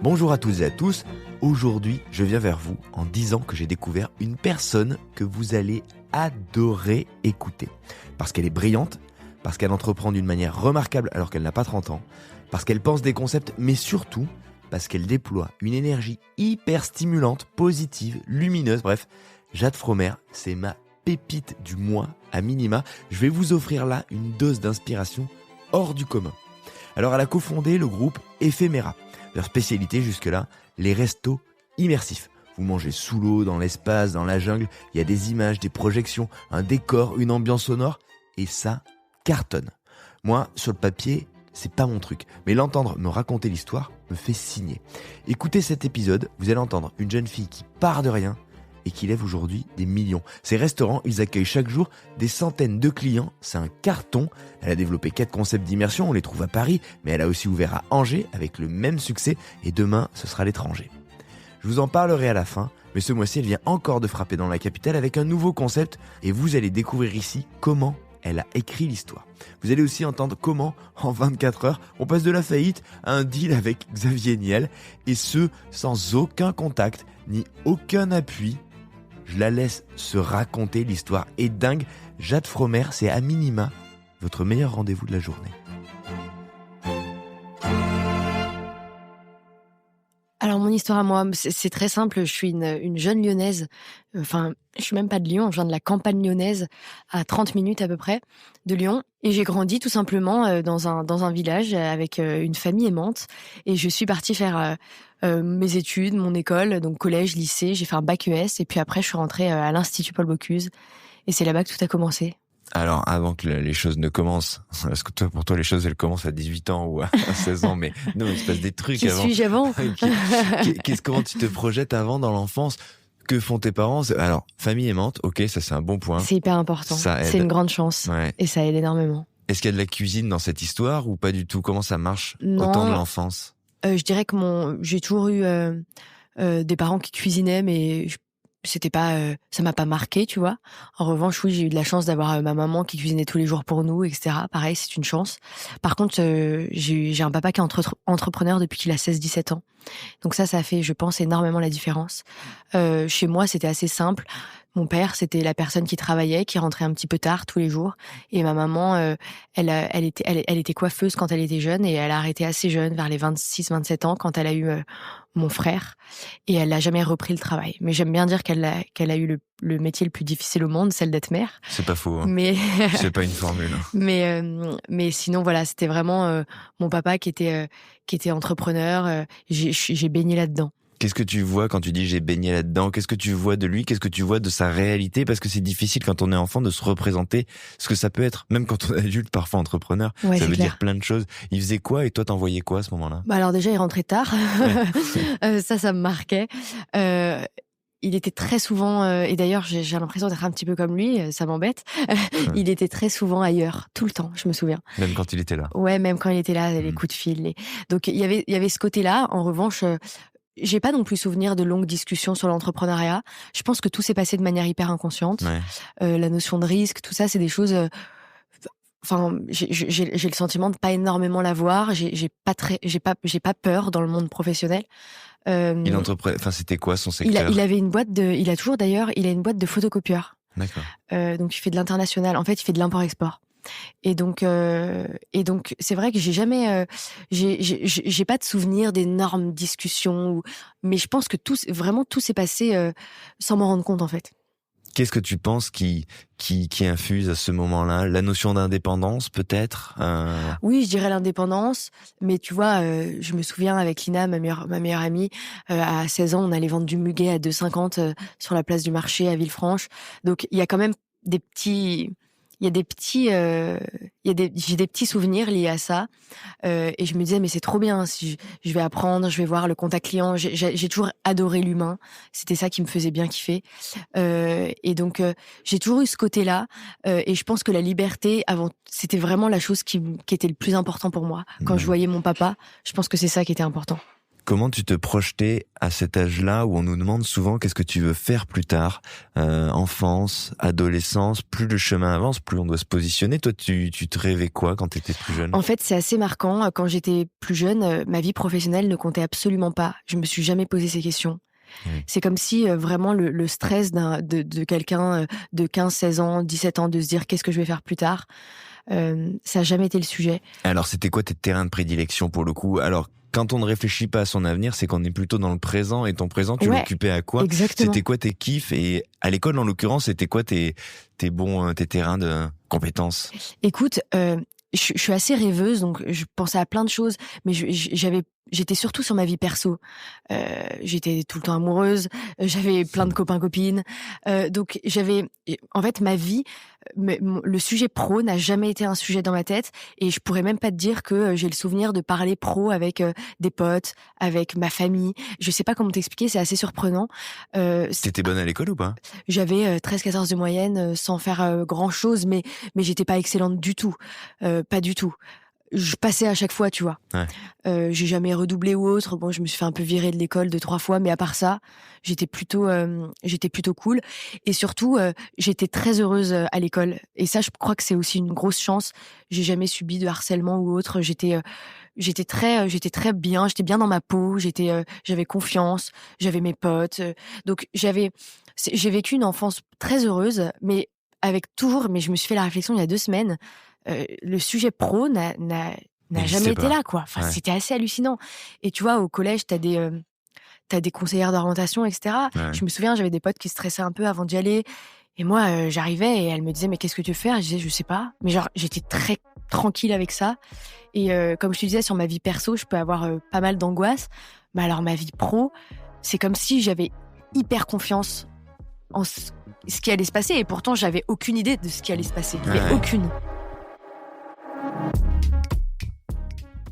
Bonjour à toutes et à tous, aujourd'hui je viens vers vous en disant que j'ai découvert une personne que vous allez adorer écouter. Parce qu'elle est brillante, parce qu'elle entreprend d'une manière remarquable alors qu'elle n'a pas 30 ans, parce qu'elle pense des concepts, mais surtout parce qu'elle déploie une énergie hyper stimulante, positive, lumineuse, bref, Jade Fromer, c'est ma pépite du mois à minima. Je vais vous offrir là une dose d'inspiration hors du commun. Alors elle a cofondé le groupe Ephémera. Leur spécialité jusque-là, les restos immersifs. Vous mangez sous l'eau, dans l'espace, dans la jungle, il y a des images, des projections, un décor, une ambiance sonore, et ça cartonne. Moi, sur le papier, c'est pas mon truc, mais l'entendre me raconter l'histoire me fait signer. Écoutez cet épisode, vous allez entendre une jeune fille qui part de rien et qui lève aujourd'hui des millions. Ces restaurants, ils accueillent chaque jour des centaines de clients, c'est un carton. Elle a développé 4 concepts d'immersion, on les trouve à Paris, mais elle a aussi ouvert à Angers avec le même succès, et demain, ce sera l'étranger. Je vous en parlerai à la fin, mais ce mois-ci, elle vient encore de frapper dans la capitale avec un nouveau concept, et vous allez découvrir ici comment elle a écrit l'histoire. Vous allez aussi entendre comment, en 24 heures, on passe de la faillite à un deal avec Xavier Niel, et ce, sans aucun contact, ni aucun appui. Je la laisse se raconter, l'histoire est dingue. Jade Fromer, c'est à minima votre meilleur rendez-vous de la journée. Alors mon histoire à moi, c'est très simple. Je suis une jeune lyonnaise. Enfin, je suis même pas de Lyon. Je viens de la campagne lyonnaise, à 30 minutes à peu près de Lyon. Et j'ai grandi tout simplement dans un village avec une famille aimante. Et je suis partie faire mes études, mon école, donc collège, lycée. J'ai fait un bac ES et puis après je suis rentrée à l'Institut Paul Bocuse. Et c'est là-bas que tout a commencé. Alors, avant que les choses ne commencent, parce que pour toi, les choses, elles commencent à 18 ans ou à 16 ans, mais non, il se passe des trucs Qui avant. suis-je avant? Comment tu te projettes avant dans l'enfance? Que font tes parents? Alors, famille aimante, ok, ça c'est un bon point. C'est hyper important. C'est une grande chance. Ouais. Et ça aide énormément. Est-ce qu'il y a de la cuisine dans cette histoire ou pas du tout? Comment ça marche Non, au temps de l'enfance? Je dirais que j'ai toujours eu des parents qui cuisinaient, mais c'était pas, ça m'a pas marqué, tu vois. En revanche, oui, j'ai eu de la chance d'avoir ma maman qui cuisinait tous les jours pour nous, etc. Pareil, c'est une chance. Par contre, j'ai un papa qui est entrepreneur depuis qu'il a 16-17 ans. Donc ça a fait, je pense, énormément la différence. Chez moi, c'était assez simple. Mon père, c'était la personne qui travaillait, qui rentrait un petit peu tard tous les jours. Et ma maman, elle était coiffeuse quand elle était jeune et elle a arrêté assez jeune, vers les 26-27 ans, quand elle a eu mon frère. Et elle n'a jamais repris le travail. Mais j'aime bien dire qu'elle a eu le métier le plus difficile au monde, celle d'être mère. C'est pas faux. Hein. Mais c'est pas une formule. Mais sinon, voilà, c'était vraiment mon papa qui était entrepreneur. J'ai baigné là-dedans. Qu'est-ce que tu vois quand tu dis j'ai baigné là-dedans? Qu'est-ce que tu vois de lui? Qu'est-ce que tu vois de sa réalité? Parce que c'est difficile quand on est enfant de se représenter ce que ça peut être. Même quand on est adulte, parfois entrepreneur, ouais, ça veut dire plein de choses. Il faisait quoi et toi t'en voyais quoi à ce moment-là? Alors déjà, il rentrait tard. Ouais. Ça me marquait. Il était très souvent, et d'ailleurs j'ai l'impression d'être un petit peu comme lui, ça m'embête. Il était très souvent ailleurs, tout le temps, je me souviens. Même quand il était là. Ouais, même quand il était là, les coups de fil. Donc il y avait ce côté-là. En revanche, j'ai pas non plus souvenir de longues discussions sur l'entrepreneuriat. Je pense que tout s'est passé de manière hyper inconsciente. Ouais. La notion de risque, tout ça, c'est des choses. Enfin, j'ai le sentiment de pas énormément l'avoir. J'ai pas peur dans le monde professionnel. Il entreprenait. Enfin, c'était quoi son secteur? Il avait une boîte il a toujours d'ailleurs. Il a une boîte de photocopieurs. D'accord. Donc il fait de l'international. En fait, il fait de l'import-export. Et donc c'est vrai que j'ai jamais, j'ai pas de souvenir d'énormes discussions, mais je pense que tout s'est passé sans m'en rendre compte en fait. Qu'est-ce que tu penses qui infuse à ce moment-là? La notion d'indépendance, peut-être? Oui, je dirais l'indépendance. Mais tu vois, je me souviens avec Lina, ma meilleure amie, à 16 ans, on allait vendre du muguet à 2,50 sur la place du marché à Villefranche. Donc, il y a quand même j'ai des petits souvenirs liés à ça. Et je me disais, mais c'est trop bien, si je vais apprendre, je vais voir le contact client. J'ai toujours adoré l'humain. C'était ça qui me faisait bien kiffer. Et donc, j'ai toujours eu ce côté-là. Et je pense que la liberté, c'était vraiment la chose qui était le plus important pour moi. Quand je voyais mon papa, je pense que c'est ça qui était important. Comment tu te projetais à cet âge-là où on nous demande souvent qu'est-ce que tu veux faire plus tard, enfance, adolescence, plus le chemin avance, plus on doit se positionner. Toi, tu te rêvais quoi quand tu étais plus jeune? En fait, c'est assez marquant. Quand j'étais plus jeune, ma vie professionnelle ne comptait absolument pas. Je me suis jamais posé ces questions. Oui. C'est comme si vraiment le stress de quelqu'un de 15-16 ans, 17 ans, de se dire qu'est-ce que je vais faire plus tard, ça n'a jamais été le sujet. Alors, c'était quoi tes terrains de prédilection pour le coup? Alors, quand on ne réfléchit pas à son avenir, c'est qu'on est plutôt dans le présent. Et ton présent, tu l'occupais à quoi? Exactement. C'était quoi tes kiffs? Et à l'école, en l'occurrence, c'était quoi tes terrains de compétences? Écoute, je suis assez rêveuse, donc je pensais à plein de choses, mais j'étais surtout sur ma vie perso. J'étais tout le temps amoureuse, j'avais plein de copains-copines, donc en fait, ma vie, le sujet pro n'a jamais été un sujet dans ma tête, et je pourrais même pas te dire que j'ai le souvenir de parler pro avec des potes, avec ma famille. Je sais pas comment t'expliquer, c'est assez surprenant. T'étais bonne à l'école ou pas? J'avais 13-14 de moyenne, sans faire grand-chose, mais j'étais pas excellente du tout, pas du tout. Je passais à chaque fois, tu vois? Ouais. J'ai jamais redoublé ou autre. Bon, je me suis fait un peu virer de l'école 2-3 fois, mais à part ça, j'étais plutôt cool, et surtout, j'étais très heureuse, à l'école, et ça, je crois que c'est aussi une grosse chance. J'ai jamais subi de harcèlement ou autre. J'étais très bien, j'étais bien dans ma peau, j'avais confiance, j'avais mes potes, donc j'ai vécu une enfance très heureuse, mais je me suis fait la réflexion il y a 2 semaines, le sujet pro n'a N'existait jamais été pas. là, quoi. Enfin, Ouais. c'était assez hallucinant, et tu vois, au collège, t'as des conseillères d'orientation, et cetera. Ouais. Je me souviens, j'avais des potes qui stressaient un peu avant d'y aller, et moi, j'arrivais et elles me disaient: «Mais qu'est-ce que tu veux faire?» Je disais: «Je sais pas». Mais genre, j'étais très tranquille avec ça, et comme je te disais, sur ma vie perso, je peux avoir pas mal d'angoisse. Mais alors ma vie pro, c'est comme si j'avais hyper confiance en ce qui allait se passer, et pourtant j'avais aucune idée de ce qui allait se passer, mais Ouais. aucune.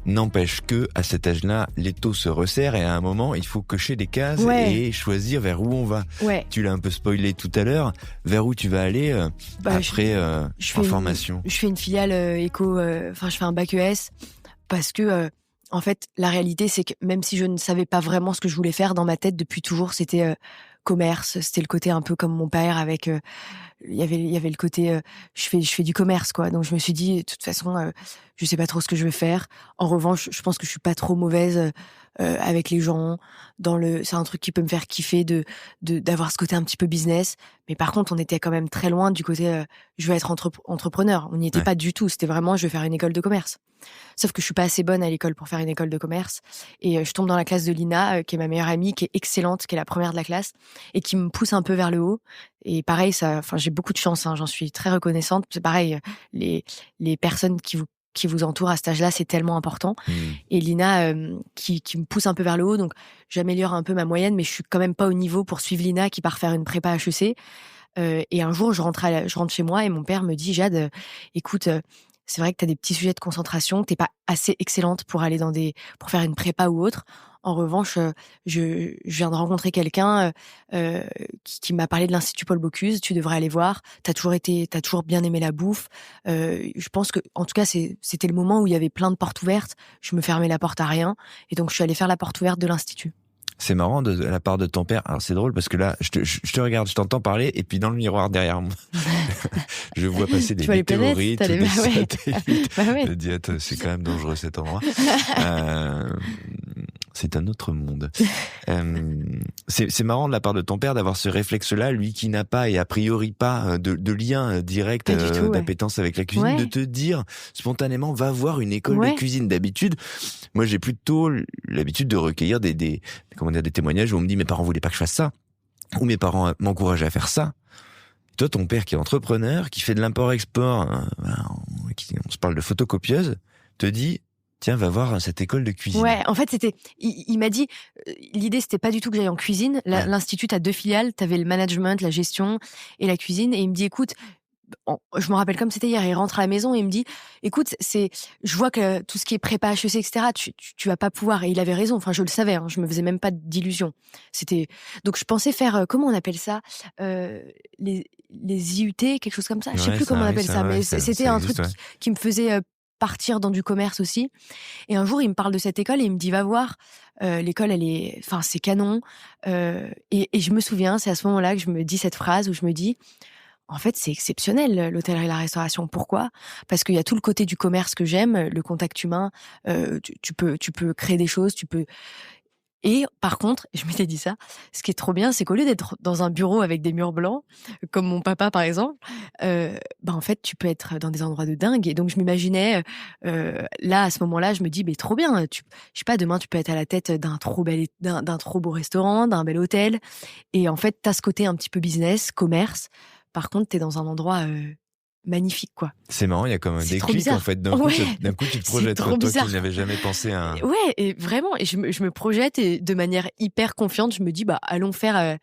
N'empêche que, à cet âge-là, l'étau se resserre et à un moment, il faut cocher des cases Ouais. et choisir vers où on va. Ouais. Tu l'as un peu spoilé tout à l'heure. Vers où tu vas aller Bah, après je fais en une- formation? Je fais une filiale éco, je fais un bac ES, parce que en fait, la réalité, c'est que même si je ne savais pas vraiment ce que je voulais faire, dans ma tête depuis toujours, c'était commerce. C'était le côté un peu comme mon père, avec il y avait le côté je fais du commerce, quoi. Donc je me suis dit, de toute façon, je sais pas trop ce que je veux faire. En revanche, je pense que je suis pas trop mauvaise avec les gens. C'est un truc qui peut me faire kiffer d'avoir ce côté un petit peu business. Mais par contre, on était quand même très loin du côté je veux être entrepreneur. On n'y était Ouais. pas du tout. C'était vraiment je veux faire une école de commerce. Sauf que je suis pas assez bonne à l'école pour faire une école de commerce, et je tombe dans la classe de Lina, qui est ma meilleure amie, qui est excellente, qui est la première de la classe, et qui me pousse un peu vers le haut. Et pareil, j'ai beaucoup de chance, hein, j'en suis très reconnaissante. C'est pareil, les personnes qui vous entourent à cet âge-là, c'est tellement important. Mmh. Et Lina, qui me pousse un peu vers le haut, donc j'améliore un peu ma moyenne, mais je suis quand même pas au niveau pour suivre Lina, qui part faire une prépa HEC. Et un jour, je rentre chez moi et mon père me dit: «Jade, écoute, c'est vrai que tu as des petits sujets de concentration, tu es pas assez excellente pour aller pour faire une prépa ou autre. En revanche, je viens de rencontrer quelqu'un qui m'a parlé de l'Institut Paul Bocuse, tu devrais aller voir. T'as toujours bien aimé la bouffe. Je pense que, en tout cas, c'était le moment où il y avait plein de portes ouvertes. Je me fermais la porte à rien, et donc je suis allée faire la porte ouverte de l'Institut.» C'est marrant de la part de ton père. Alors c'est drôle parce que là, je te regarde, je t'entends parler, et puis dans le miroir derrière moi, je vois passer des Tu vois les planètes, météorites, t'as les- des Bah ouais. satellites. Bah ouais. Je dis, attends, c'est quand même dangereux cet endroit. C'est un autre monde. C'est marrant de la part de ton père d'avoir ce réflexe-là, lui qui n'a pas et a priori pas de lien direct Pas du tout, ouais. d'appétence avec la cuisine, Ouais. de te dire spontanément va voir une école Ouais. de cuisine. D'habitude, moi j'ai plutôt l'habitude de recueillir des témoignages où on me dit mes parents voulaient pas que je fasse ça, ou mes parents m'encourageaient à faire ça. Toi, ton père qui est entrepreneur, qui fait de l'import-export, on se parle de photocopieuse, te dit tiens, va voir cette école de cuisine. Ouais, en fait, il m'a dit, l'idée, c'était pas du tout que j'aille en cuisine. Ouais. L'Institut, t'as 2 filiales, t'avais le management, la gestion et la cuisine. Et il me dit, écoute, je me rappelle comme c'était hier, il rentre à la maison et il me dit, écoute, je vois que tout ce qui est prépa HEC, etc., tu vas pas pouvoir. Et il avait raison. Enfin, je le savais, hein, je me faisais même pas d'illusions. Donc je pensais faire, comment on appelle ça, les IUT, quelque chose comme ça. Je sais Ouais, plus comment on appelle ça, ouais, mais ça c'était un existe, truc ouais. qui me faisait partir dans du commerce aussi. Et un jour, il me parle de cette école et il me dit, va voir, l'école, c'est canon. Et je me souviens, c'est à ce moment-là que je me dis cette phrase où je me dis, en fait, c'est exceptionnel, l'hôtellerie et la restauration. Pourquoi ? Parce qu'il y a tout le côté du commerce que j'aime, le contact humain. Tu peux créer des choses, tu peux. Et par contre, je m'étais dit ça, ce qui est trop bien, c'est qu'au lieu d'être dans un bureau avec des murs blancs, comme mon papa par exemple, en fait, tu peux être dans des endroits de dingue. Et donc, je m'imaginais, là, à ce moment-là, je me dis, trop bien, je sais pas, demain, tu peux être à la tête d'un trop beau restaurant, d'un bel hôtel. Et en fait, t'as ce côté un petit peu business, commerce. Par contre, t'es dans un endroit magnifique, quoi. C'est marrant, il y a comme un C'est trop déclic bizarre. en fait. D'un coup, tu te projettes. trop Toi bizarre. qui n'avais jamais pensé à. Ouais, et vraiment, et je me projette et de manière hyper confiante, je me dis, allons faire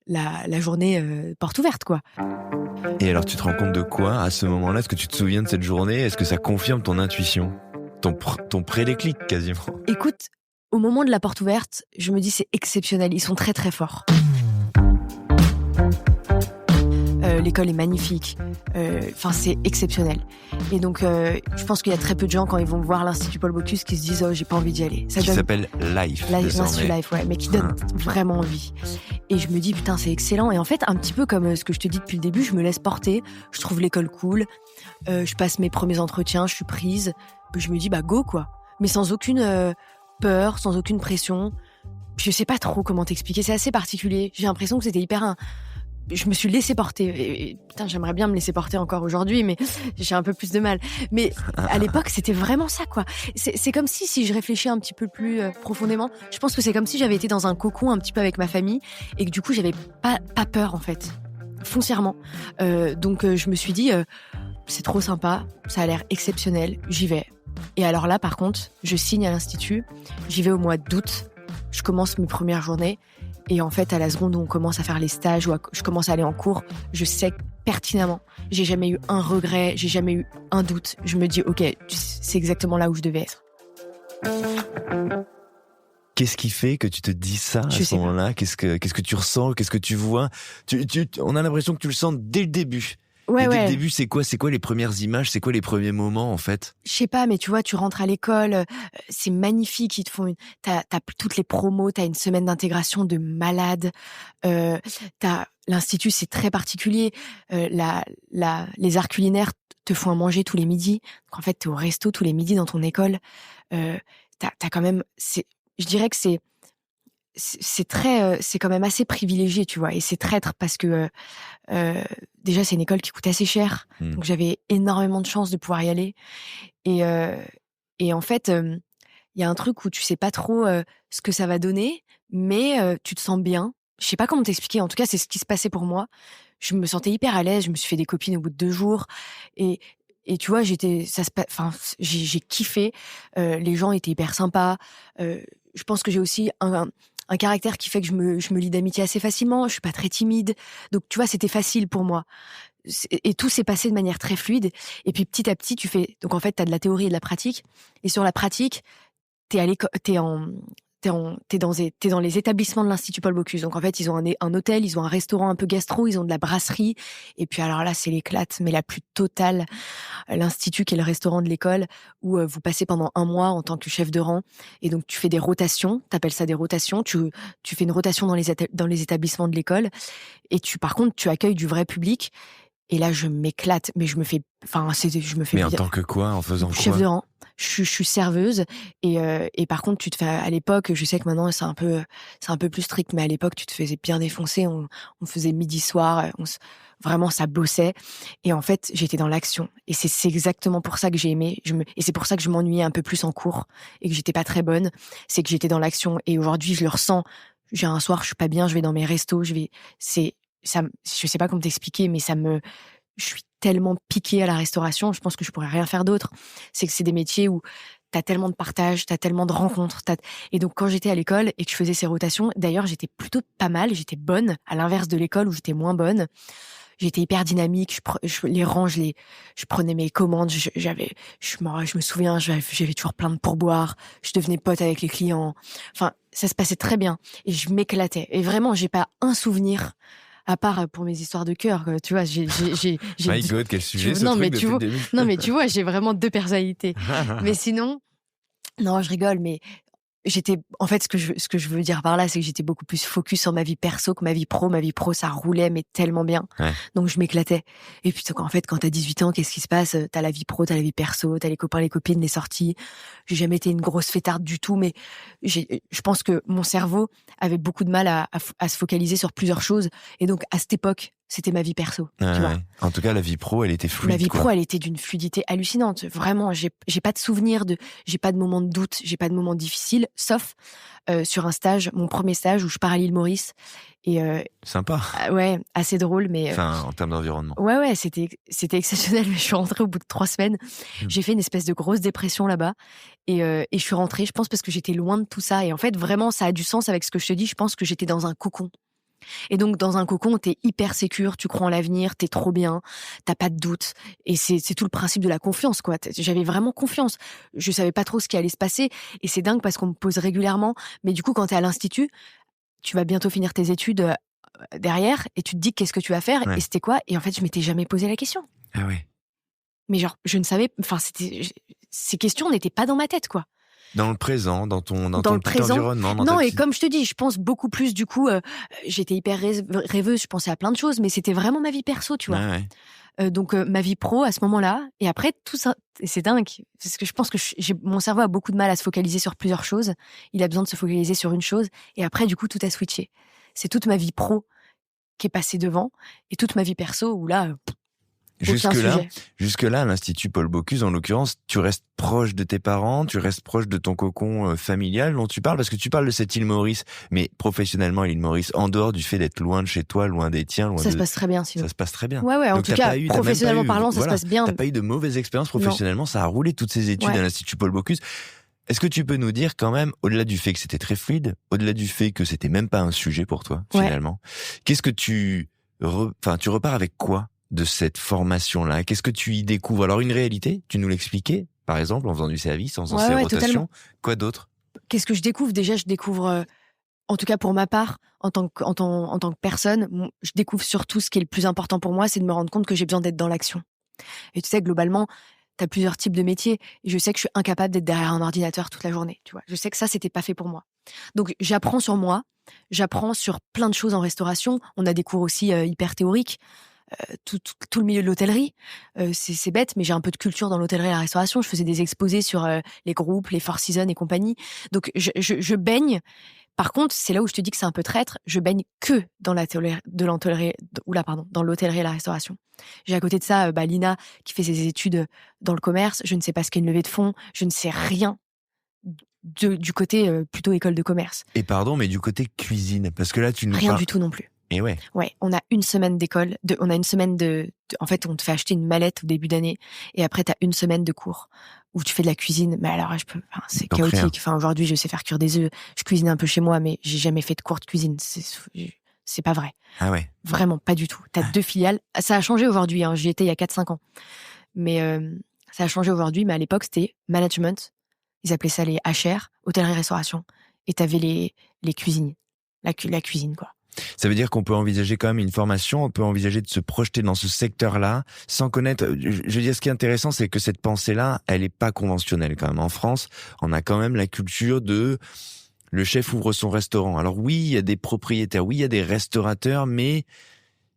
la journée porte ouverte, quoi. Et alors, tu te rends compte de quoi à ce moment-là ? Est-ce que tu te souviens de cette journée ? Est-ce que ça confirme ton intuition ? Ton pré-déclic quasiment ? Écoute, au moment de la porte ouverte, je me dis, c'est exceptionnel, ils sont très très forts. L'école est magnifique. C'est exceptionnel. Et donc, je pense qu'il y a très peu de gens, quand ils vont voir l'Institut Paul Bocuse, qui se disent « Oh, j'ai pas envie d'y aller ». Ça s'appelle Life. L'Institut Life, ouais, mais qui donne vraiment envie. Et je me dis, putain, c'est excellent. Et en fait, un petit peu comme ce que je te dis depuis le début, je me laisse porter. Je trouve l'école cool. Je passe mes premiers entretiens, je suis prise. Je me dis, go, quoi. Mais sans aucune peur, sans aucune pression. Je sais pas trop comment t'expliquer. C'est assez particulier. J'ai l'impression que c'était je me suis laissée porter. Et putain, j'aimerais bien me laisser porter encore aujourd'hui, mais j'ai un peu plus de mal. Mais à l'époque, c'était vraiment ça, quoi. C'est comme si je réfléchis un petit peu plus profondément, je pense que c'est comme si j'avais été dans un cocon un petit peu avec ma famille et que du coup, j'avais pas peur, en fait, foncièrement. Donc, je me suis dit, c'est trop sympa, ça a l'air exceptionnel, j'y vais. Et alors là, par contre, je signe à l'Institut, j'y vais au mois d'août, je commence mes premières journées. Et en fait, à la seconde où on commence à faire les stages, où je commence à aller en cours, je sais pertinemment, j'ai jamais eu un regret, j'ai jamais eu un doute. Je me dis, ok, c'est exactement là où je devais être. Qu'est-ce qui fait que tu te dis ça à ce moment-là ? Qu'est-ce que tu ressens ? Qu'est-ce que tu vois ? On a l'impression que tu le sens dès le début. Ouais. Dès le début, c'est quoi les premières images ? C'est quoi les premiers moments, en fait ? Je sais pas, mais tu vois, tu rentres à l'école, c'est magnifique, ils te font t'as toutes les promos, t'as une semaine d'intégration de malade, l'Institut, c'est très particulier, les arts culinaires te font à manger tous les midis, donc en fait, t'es au resto tous les midis dans ton école, t'as quand même, je dirais que c'est très, c'est quand même assez privilégié, tu vois, et c'est traître parce que déjà c'est une école qui coûte assez cher, donc j'avais énormément de chance de pouvoir y aller, et en fait il y a un truc où tu sais pas trop ce que ça va donner, mais tu te sens bien. Je sais pas comment t'expliquer. En tout cas, c'est ce qui se passait pour moi. Je me sentais hyper à l'aise. Je me suis fait des copines au bout de 2 jours, et tu vois, j'ai kiffé. Les gens étaient hyper sympas. Je pense que j'ai aussi un caractère qui fait que je me lie d'amitié assez facilement. Je suis pas très timide. Donc, tu vois, c'était facile pour moi. Et tout s'est passé de manière très fluide. Et puis, petit à petit, donc en fait, t'as de la théorie et de la pratique. Et sur la pratique, t'es dans les établissements de l'Institut Paul Bocuse. Donc en fait, ils ont un hôtel, ils ont un restaurant un peu gastro, ils ont de la brasserie. Et puis alors là, c'est l'éclate, mais la plus totale. L'Institut, qui est le restaurant de l'école, où vous passez pendant 1 mois en tant que chef de rang. Et donc tu fais des rotations, t'appelles ça des rotations. Tu fais une rotation dans les établissements de l'école. Et par contre, tu accueilles du vrai public. Et là, je m'éclate, mais je me fais Mais en tant que quoi ? En faisant quoi ? Chef de rang. Je suis serveuse, et par contre, tu te fais, à l'époque, je sais que maintenant c'est un peu plus strict, mais à l'époque, tu te faisais bien défoncer. On faisait midi soir, vraiment ça bossait. Et en fait, j'étais dans l'action. Et c'est exactement pour ça que j'ai aimé. Et c'est pour ça que je m'ennuyais un peu plus en cours et que j'étais pas très bonne. C'est que j'étais dans l'action. Et aujourd'hui, je le ressens. J'ai un soir, je suis pas bien, je vais dans mes restos, je sais pas comment t'expliquer, mais je suis tellement piquée à la restauration, je pense que je pourrais rien faire d'autre. C'est que c'est des métiers où t'as tellement de partage, t'as tellement de rencontres. Et donc, quand j'étais à l'école et que je faisais ces rotations, d'ailleurs, j'étais plutôt pas mal, j'étais bonne, à l'inverse de l'école où j'étais moins bonne. J'étais hyper dynamique, les rangs, je prenais mes commandes, je me souviens, j'avais toujours plein de pourboires, je devenais pote avec les clients. Enfin, ça se passait très bien et je m'éclatais. Et vraiment, j'ai pas un souvenir À part pour mes histoires de cœur, tu vois, j'ai My God, quel sujet ce non, truc mais depuis tu le vois, début. non, mais tu vois, j'ai vraiment 2 personnalités. Mais sinon, non, je rigole, mais en fait, ce que je veux dire par là, c'est que j'étais beaucoup plus focus sur ma vie perso que ma vie pro. Ma vie pro, ça roulait, mais tellement bien. Ouais. Donc, je m'éclatais. Et puis, en fait, quand t'as 18 ans, qu'est-ce qui se passe? T'as la vie pro, t'as la vie perso, t'as les copains, les copines, les sorties. J'ai jamais été une grosse fêtarde du tout, mais je pense que mon cerveau avait beaucoup de mal à se focaliser sur plusieurs choses. Et donc, à cette époque, c'était ma vie perso. Tu vois. En tout cas, la vie pro, elle était fluide. Ma vie pro, elle était d'une fluidité hallucinante. Vraiment, j'ai pas de souvenirs j'ai pas de moments de doute, j'ai pas de moments difficiles, sauf sur un stage, mon premier stage où je pars à l'île Maurice. Et sympa. Ouais, assez drôle, mais enfin, en termes d'environnement. Ouais, c'était exceptionnel. Mais je suis rentrée au bout de 3 semaines. J'ai fait une espèce de grosse dépression là-bas, et je suis rentrée. Je pense parce que j'étais loin de tout ça. Et en fait, vraiment, ça a du sens avec ce que je te dis. Je pense que j'étais dans un cocon. Et donc, dans un cocon, t'es hyper sécure, tu crois en l'avenir, t'es trop bien, t'as pas de doute. Et c'est tout le principe de la confiance, quoi. J'avais vraiment confiance. Je savais pas trop ce qui allait se passer. Et c'est dingue parce qu'on me pose régulièrement. Mais du coup, quand t'es à l'institut, tu vas bientôt finir tes études derrière et tu te dis qu'est-ce que tu vas faire, et c'était quoi? Et en fait, je m'étais jamais posé la question. Ah ouais. Mais genre, je ne savais, enfin, ces questions n'étaient pas dans ma tête, quoi. Dans le présent, dans ton le petit présent, environnement. Non, et comme je te dis, je pense beaucoup plus, du coup, j'étais hyper rêveuse, je pensais à plein de choses, mais c'était vraiment ma vie perso, tu vois. Donc, ma vie pro à ce moment-là, et après, tout ça, c'est dingue, parce que je pense que mon cerveau a beaucoup de mal à se focaliser sur plusieurs choses. Il a besoin de se focaliser sur une chose, et après, du coup, tout a switché. C'est toute ma vie pro qui est passée devant, et toute ma vie perso, où là, Jusque-là, à l'Institut Paul Bocuse, en l'occurrence, tu restes proche de tes parents, tu restes proche de ton cocon familial dont tu parles, parce que tu parles de cette île Maurice, mais professionnellement, l'île Maurice, en dehors du fait d'être loin de chez toi, loin des tiens, ça se passe très bien, sinon. Ça se passe très bien. Ouais, en tout cas, professionnellement parlant, ça se passe bien. T'as pas eu de mauvaises expériences professionnellement, ça a roulé toutes ces études à l'Institut Paul Bocuse. Est-ce que tu peux nous dire quand même, au-delà du fait que c'était très fluide, au-delà du fait que c'était même pas un sujet pour toi, finalement, qu'est-ce que tu repars avec quoi de cette formation-là? Qu'est-ce que tu y découvres? Alors, une réalité, tu nous l'expliquais, par exemple, en faisant du service, en faisant ces rotations. Totalement. Quoi d'autre? Qu'est-ce que je découvre? Déjà, je découvre, en tout cas pour ma part, en tant que personne, je découvre surtout ce qui est le plus important pour moi, c'est de me rendre compte que j'ai besoin d'être dans l'action. Et tu sais, globalement, t'as plusieurs types de métiers, et je sais que je suis incapable d'être derrière un ordinateur toute la journée, tu vois. Je sais que ça, c'était pas fait pour moi. Donc, j'apprends sur moi, j'apprends sur plein de choses en restauration. On a des cours aussi hyper théoriques. Tout le milieu de l'hôtellerie, c'est bête, mais j'ai un peu de culture dans l'hôtellerie et la restauration. Je faisais des exposés sur les groupes, les Four Seasons et compagnie. Donc, je baigne. Par contre, c'est là où je te dis que c'est un peu traître. Je baigne que dans l'hôtellerie et la restauration. J'ai à côté de ça Lina qui fait ses études dans le commerce. Je ne sais pas ce qu'est une levée de fonds. Je ne sais rien du côté plutôt école de commerce. Et pardon, mais du côté cuisine, parce que là, tu nous rien du tout non plus. Et ouais, on a une semaine d'école, on a une semaine en fait, on te fait acheter une mallette au début d'année, et après t'as une semaine de cours où tu fais de la cuisine. Mais alors, c'est chaotique. Enfin, aujourd'hui, je sais faire cuire des œufs, je cuisine un peu chez moi, mais j'ai jamais fait de cours de cuisine. C'est pas vrai. Ah ouais. Vraiment, pas du tout. T'as 2 filiales. Ça a changé aujourd'hui, hein. J'y étais il y a 4-5 ans. Mais ça a changé aujourd'hui, mais à l'époque, c'était management. Ils appelaient ça les HR, hôtellerie-restauration. Et t'avais les cuisines. La cuisine, quoi. Ça veut dire qu'on peut envisager quand même une formation, on peut envisager de se projeter dans ce secteur-là sans connaître. Je veux dire, ce qui est intéressant, c'est que cette pensée-là, elle est pas conventionnelle quand même. En France, on a quand même la culture de le chef ouvre son restaurant. Alors oui, il y a des propriétaires, oui, il y a des restaurateurs, mais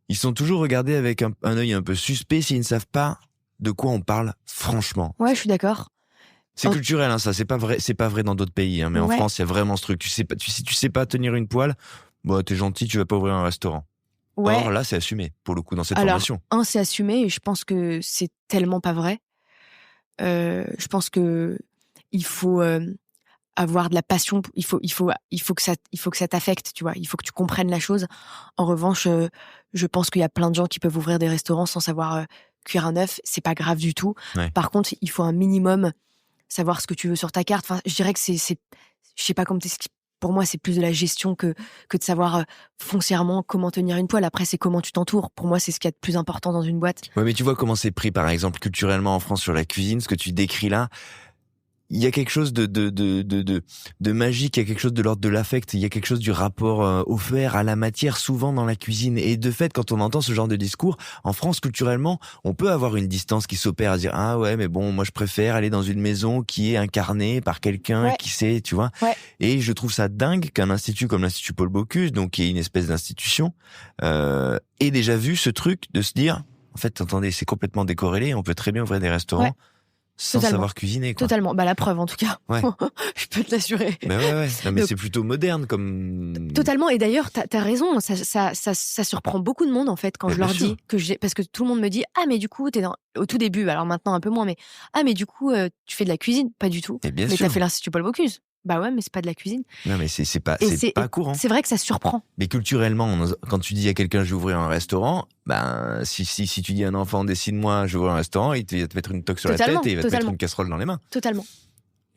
ils sont toujours regardés avec un œil un peu suspect s'ils ne savent pas de quoi on parle franchement. Ouais, je suis d'accord. C'est culturel, hein, ça. C'est pas vrai dans d'autres pays, hein, mais en France, il y a vraiment ce truc. Tu sais pas tenir une poêle. Bon, t'es gentil, tu vas pas ouvrir un restaurant. Ouais. Or, là, c'est assumé, pour le coup, dans cette formation. C'est assumé, et je pense que c'est tellement pas vrai. Je pense que il faut avoir de la passion. Il faut que ça t'affecte, tu vois. Il faut que tu comprennes la chose. En revanche, je pense qu'il y a plein de gens qui peuvent ouvrir des restaurants sans savoir cuire un œuf. C'est pas grave du tout. Ouais. Par contre, il faut un minimum savoir ce que tu veux sur ta carte. Enfin, je dirais que je sais pas comment t'expliquer. Pour moi, c'est plus de la gestion que de savoir foncièrement comment tenir une poêle. Après, c'est comment tu t'entoures. Pour moi, c'est ce qu'il y a de plus important dans une boîte. Ouais, mais tu vois comment c'est pris, par exemple, culturellement en France sur la cuisine, ce que tu décris là. il y a quelque chose de magique, il y a quelque chose de l'ordre de l'affect, il y a quelque chose du rapport offert à la matière souvent dans la cuisine. Et de fait, quand on entend ce genre de discours, en France, culturellement, on peut avoir une distance qui s'opère à dire ah ouais, mais bon, moi je préfère aller dans une maison qui est incarnée par quelqu'un qui sait, tu vois. Ouais. Et je trouve ça dingue qu'un institut comme l'Institut Paul Bocuse, donc qui est une espèce d'institution, ait déjà vu ce truc de se dire en fait, attendez, c'est complètement décorrélé, on peut très bien ouvrir des restaurants sans savoir cuisiner, quoi. Totalement. Bah, la preuve, en tout cas. Ouais. Je peux te l'assurer. Bah ouais. Non, mais Donc, c'est plutôt moderne comme... Totalement. Et d'ailleurs, t'as raison. Ça surprend beaucoup de monde, en fait, quand je leur dis parce que tout le monde me dit, ah, mais du coup, au tout début, alors maintenant un peu moins, mais, ah, mais du coup, tu fais de la cuisine. Pas du tout. Mais t'as fait l'Institut Paul Bocuse. Bah ouais, mais c'est pas de la cuisine. Non, mais c'est pas courant. C'est vrai que ça surprend. Mais culturellement, quand tu dis à quelqu'un, je vais ouvrir un restaurant, ben, si tu dis à un enfant, décide-moi, je vais ouvrir un restaurant, il va te mettre une toque sur la tête et il va te mettre une casserole dans les mains. Totalement.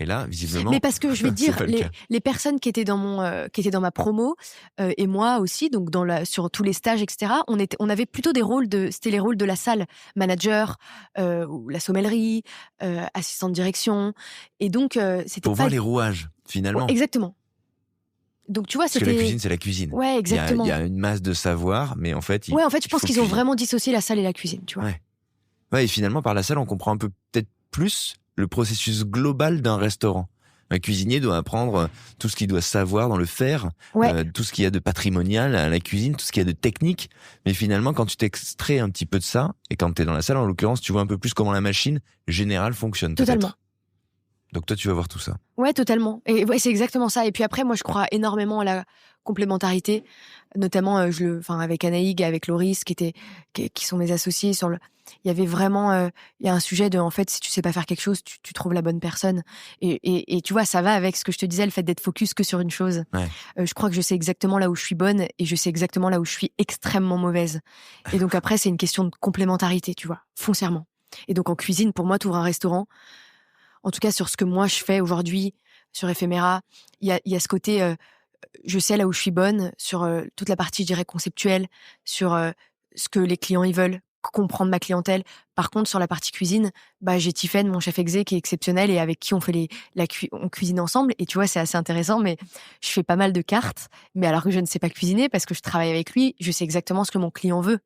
Et là, visiblement. Mais parce que je vais te dire, les personnes qui étaient dans ma promo, et moi aussi, donc sur tous les stages, etc., on avait plutôt c'était les rôles de la salle, manager, ou la sommellerie, assistante de direction. Et donc, c'était pour voir les rouages, finalement. Ouais, exactement. Donc, tu vois, parce que la cuisine, c'est la cuisine. Ouais, exactement. Il y a une masse de savoir, mais en fait. Je pense qu'ils ont vraiment dissocié la salle et la cuisine, tu vois. Ouais, et finalement, par la salle, on comprend un peu, peut-être plus, le processus global d'un restaurant. Un cuisinier doit apprendre tout ce qu'il doit savoir dans le faire, tout ce qu'il y a de patrimonial à la cuisine, tout ce qu'il y a de technique. Mais finalement, quand tu t'extrais un petit peu de ça, et quand tu es dans la salle, en l'occurrence, tu vois un peu plus comment la machine générale fonctionne. Totalement. Peut-être. Donc toi, tu vas voir tout ça. Ouais, totalement. Et ouais, c'est exactement ça. Et puis après, moi, je crois énormément à la complémentarité, notamment avec Anaïg, avec Loris, qui sont mes associés. Il y avait vraiment, il y a un sujet de, en fait, si tu sais pas faire quelque chose, tu trouves la bonne personne. Et tu vois, ça va avec ce que je te disais, le fait d'être focus que sur une chose. Ouais. Je crois que je sais exactement là où je suis bonne et je sais exactement là où je suis extrêmement mauvaise. Et donc après, c'est une question de complémentarité, tu vois, foncièrement. Et donc en cuisine, pour moi, t'ouvres un restaurant. En tout cas, sur ce que moi je fais aujourd'hui, sur Ephémera, il y a ce côté, je sais là où je suis bonne, sur toute la partie, je dirais, conceptuelle, sur ce que les clients ils veulent, comprendre ma clientèle. Par contre, sur la partie cuisine, j'ai Tiffaine, mon chef exé, qui est exceptionnel et avec qui on fait on cuisine ensemble. Et tu vois, c'est assez intéressant, mais je fais pas mal de cartes. Mais alors que je ne sais pas cuisiner, parce que je travaille avec lui, je sais exactement ce que mon client veut.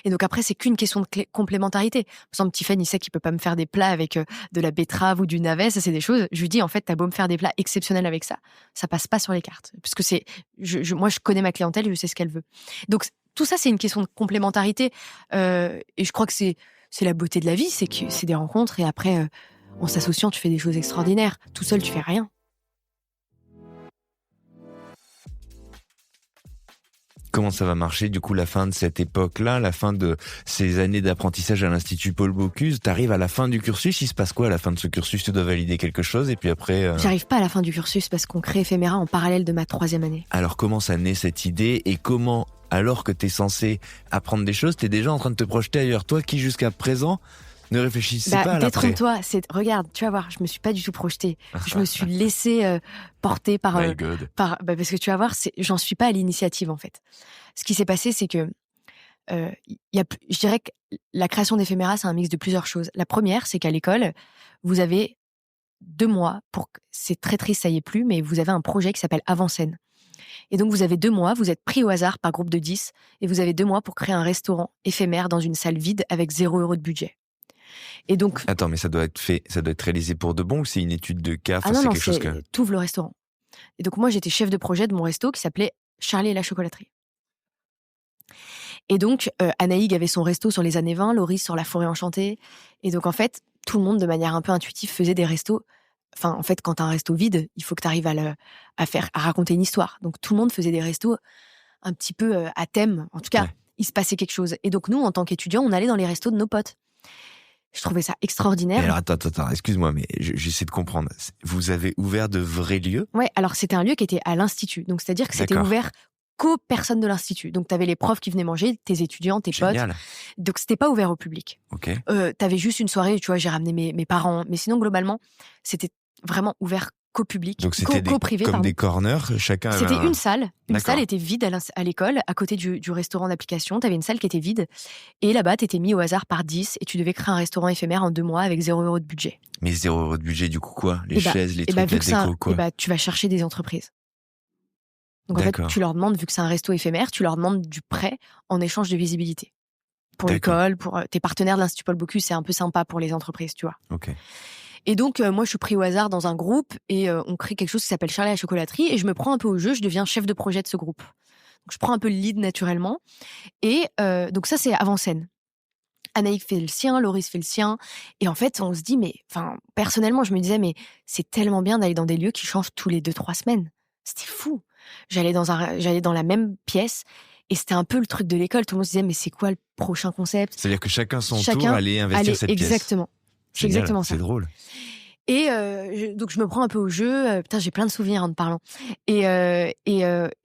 Et donc après, c'est qu'une question de complémentarité. Par exemple, Tiffen, il sait qu'il peut pas me faire des plats avec de la betterave ou du navet. Ça, c'est des choses. Je lui dis, en fait, t'as beau me faire des plats exceptionnels avec ça, ça passe pas sur les cartes. Parce que moi, je connais ma clientèle, je sais ce qu'elle veut. Donc, tout ça, c'est une question de complémentarité. Et je crois que c'est la beauté de la vie, c'est que c'est des rencontres et après, en s'associant, tu fais des choses extraordinaires. Tout seul, tu fais rien. Comment ça va marcher, du coup, la fin de cette époque-là, la fin de ces années d'apprentissage à l'Institut Paul Bocuse? T'arrives à la fin du cursus, il se passe quoi à la fin de ce cursus? Tu dois valider quelque chose et puis après... J'arrive pas à la fin du cursus parce qu'on crée Ephémera en parallèle de ma 3e année. Alors comment ça naît cette idée et comment, alors que t'es censé apprendre des choses, t'es déjà en train de te projeter ailleurs? Toi qui, jusqu'à présent, ne réfléchissais pas à l'après. Détrompe-toi, regarde, tu vas voir, je me suis pas du tout projetée. Je me suis laissée porter par... parce que tu vas voir, j'en suis pas à l'initiative, en fait. Ce qui s'est passé, c'est que je dirais que la création d'Ephémera, c'est un mix de plusieurs choses. La première, c'est qu'à l'école, vous avez 2 mois c'est très triste, ça y est plus, mais vous avez un projet qui s'appelle Avant-Scène. Et donc, vous avez 2 mois, vous êtes pris au hasard par groupe de 10, et vous avez 2 mois pour créer un restaurant éphémère dans une salle vide avec 0 € de budget. Et donc... Attends, mais ça doit être réalisé pour de bon ou c'est une étude de cas? T'ouvres le restaurant. Et donc, moi, j'étais chef de projet de mon resto qui s'appelait Charlie et la chocolaterie. Et donc, Anaïg avait son resto sur les années 20, Loris sur la forêt enchantée. Et donc, en fait, tout le monde, de manière un peu intuitive, faisait des restos. Enfin, en fait, quand t'as un resto vide, il faut que t'arrives à raconter une histoire. Donc, tout le monde faisait des restos un petit peu à thème. En tout cas, il se passait quelque chose. Et donc, nous, en tant qu'étudiants, on allait dans les restos de nos potes. Je trouvais ça extraordinaire. Alors, attends, excuse-moi, mais j'essaie de comprendre. Vous avez ouvert de vrais lieux? Ouais, alors c'était un lieu qui était à l'Institut. Donc, c'est-à-dire que c'était ouvert qu'aux personnes de l'Institut. Donc, t'avais les profs qui venaient manger, tes étudiants, tes potes. Donc, c'était pas ouvert au public. Ok. T'avais juste une soirée, tu vois, j'ai ramené mes parents. Mais sinon, globalement, c'était vraiment ouvert co-public, Donc c'était co-privé, comme pardon. des corners, chacun avait C'était une salle. Une D'accord. salle était vide à l'école, à côté du restaurant d'application. Tu avais une salle qui était vide. Et là-bas, tu étais mis au hasard par 10 et tu devais créer un restaurant éphémère en 2 mois avec 0 € de budget. Mais 0 € de budget, du coup, quoi? Les chaises, les trucs, la vu que déco, quoi? tu vas chercher des entreprises. Donc en fait, D'accord. tu leur demandes, vu que c'est un resto éphémère, tu leur demandes du prêt en échange de visibilité. Pour D'accord. l'école, pour tes partenaires de l'Institut Paul Bocuse, c'est un peu sympa pour les entreprises, tu vois. Ok. Et donc, moi, je suis pris au hasard dans un groupe et on crée quelque chose qui s'appelle Charlie à la chocolaterie et je me prends un peu au jeu, je deviens chef de projet de ce groupe. Donc, je prends un peu le lead naturellement. Et donc ça, c'est avant-scène. Anaïk fait le sien, Loris fait le sien. Et en fait, on se dit, mais personnellement, je me disais, mais c'est tellement bien d'aller dans des lieux qui changent tous les 2-3 semaines. C'était fou. J'allais dans la même pièce et c'était un peu le truc de l'école. Tout le monde se disait, mais c'est quoi le prochain concept? C'est-à-dire que chacun tour allait investir cette pièce. Exactement. C'est Génial, exactement ça. C'est drôle. Et donc je me prends un peu au jeu. Putain, j'ai plein de souvenirs en te parlant. Et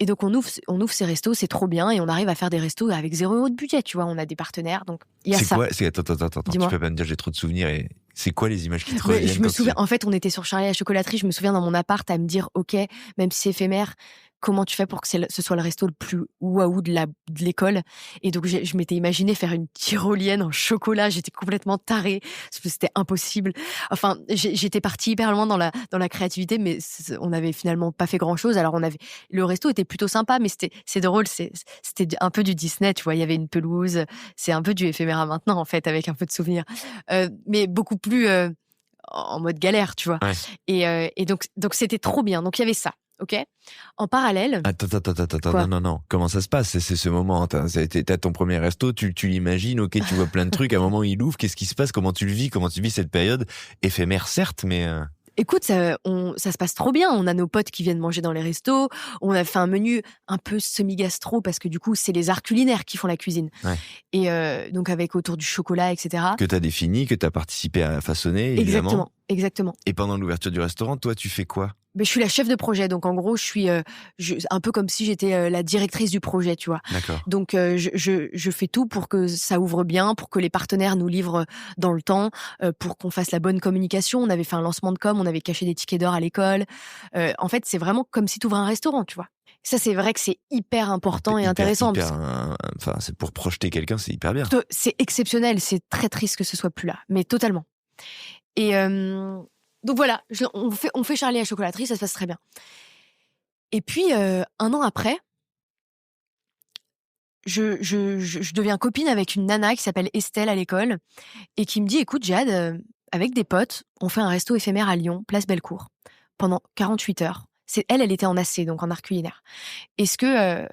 donc on ouvre ces restos, c'est trop bien, et on arrive à faire des restos avec 0 € de budget. Tu vois, on a des partenaires, donc il y a ça. Attends. Tu Dis-moi. peux pas me dire j'ai trop de souvenirs et c'est quoi les images qui te Mais reviennent? je me souviens. En fait, on était sur Charlie à la chocolaterie. Je me souviens dans mon appart à me dire, ok, même si c'est éphémère, comment tu fais pour que ce soit le resto le plus waouh de l'école? Et donc, je m'étais imaginé faire une tyrolienne en chocolat. J'étais complètement tarée. C'était impossible. Enfin, j'étais partie hyper loin dans la créativité, mais on n'avait finalement pas fait grand chose. Alors, le resto était plutôt sympa, mais c'est drôle. C'était un peu du Disney, tu vois. Il y avait une pelouse. C'est un peu du éphéméra maintenant, en fait, avec un peu de souvenirs. Mais beaucoup plus en mode galère, tu vois. Ouais. Et donc, c'était trop bien. Donc, il y avait ça. Ok. En parallèle. Attends, non. Comment ça se passe? C'est ce moment. T'as ton premier resto, tu l'imagines, ok, tu vois plein de trucs. À un moment, il ouvre. Qu'est-ce qui se passe? Comment tu le vis? Comment tu vis cette période éphémère, certes, mais. Écoute, ça se passe trop bien. On a nos potes qui viennent manger dans les restos. On a fait un menu un peu semi-gastro parce que du coup, c'est les arts culinaires qui font la cuisine. Ouais. Et donc avec autour du chocolat, etc. Que t'as défini, que t'as participé à façonner, évidemment. Exactement. Et pendant l'ouverture du restaurant, toi, tu fais quoi? Mais je suis la chef de projet, donc en gros, je suis un peu comme si j'étais la directrice du projet, tu vois. D'accord. Donc je fais tout pour que ça ouvre bien, pour que les partenaires nous livrent dans le temps, pour qu'on fasse la bonne communication. On avait fait un lancement de com, on avait caché des tickets d'or à l'école. En fait, c'est vraiment comme si tu ouvrais un restaurant, tu vois. Ça, c'est vrai que c'est hyper important et intéressant. C'est pour projeter quelqu'un, c'est hyper bien. C'est exceptionnel, c'est très triste que ce soit plus là, mais totalement. Et donc voilà, on fait Charlie à la chocolaterie, ça se passe très bien. Et puis, 1 an après, je deviens copine avec une nana qui s'appelle Estelle à l'école et qui me dit, écoute Jade, avec des potes, on fait un resto éphémère à Lyon, place Bellecour, pendant 48 heures. Elle était en AC, donc en art culinaire. Est-ce que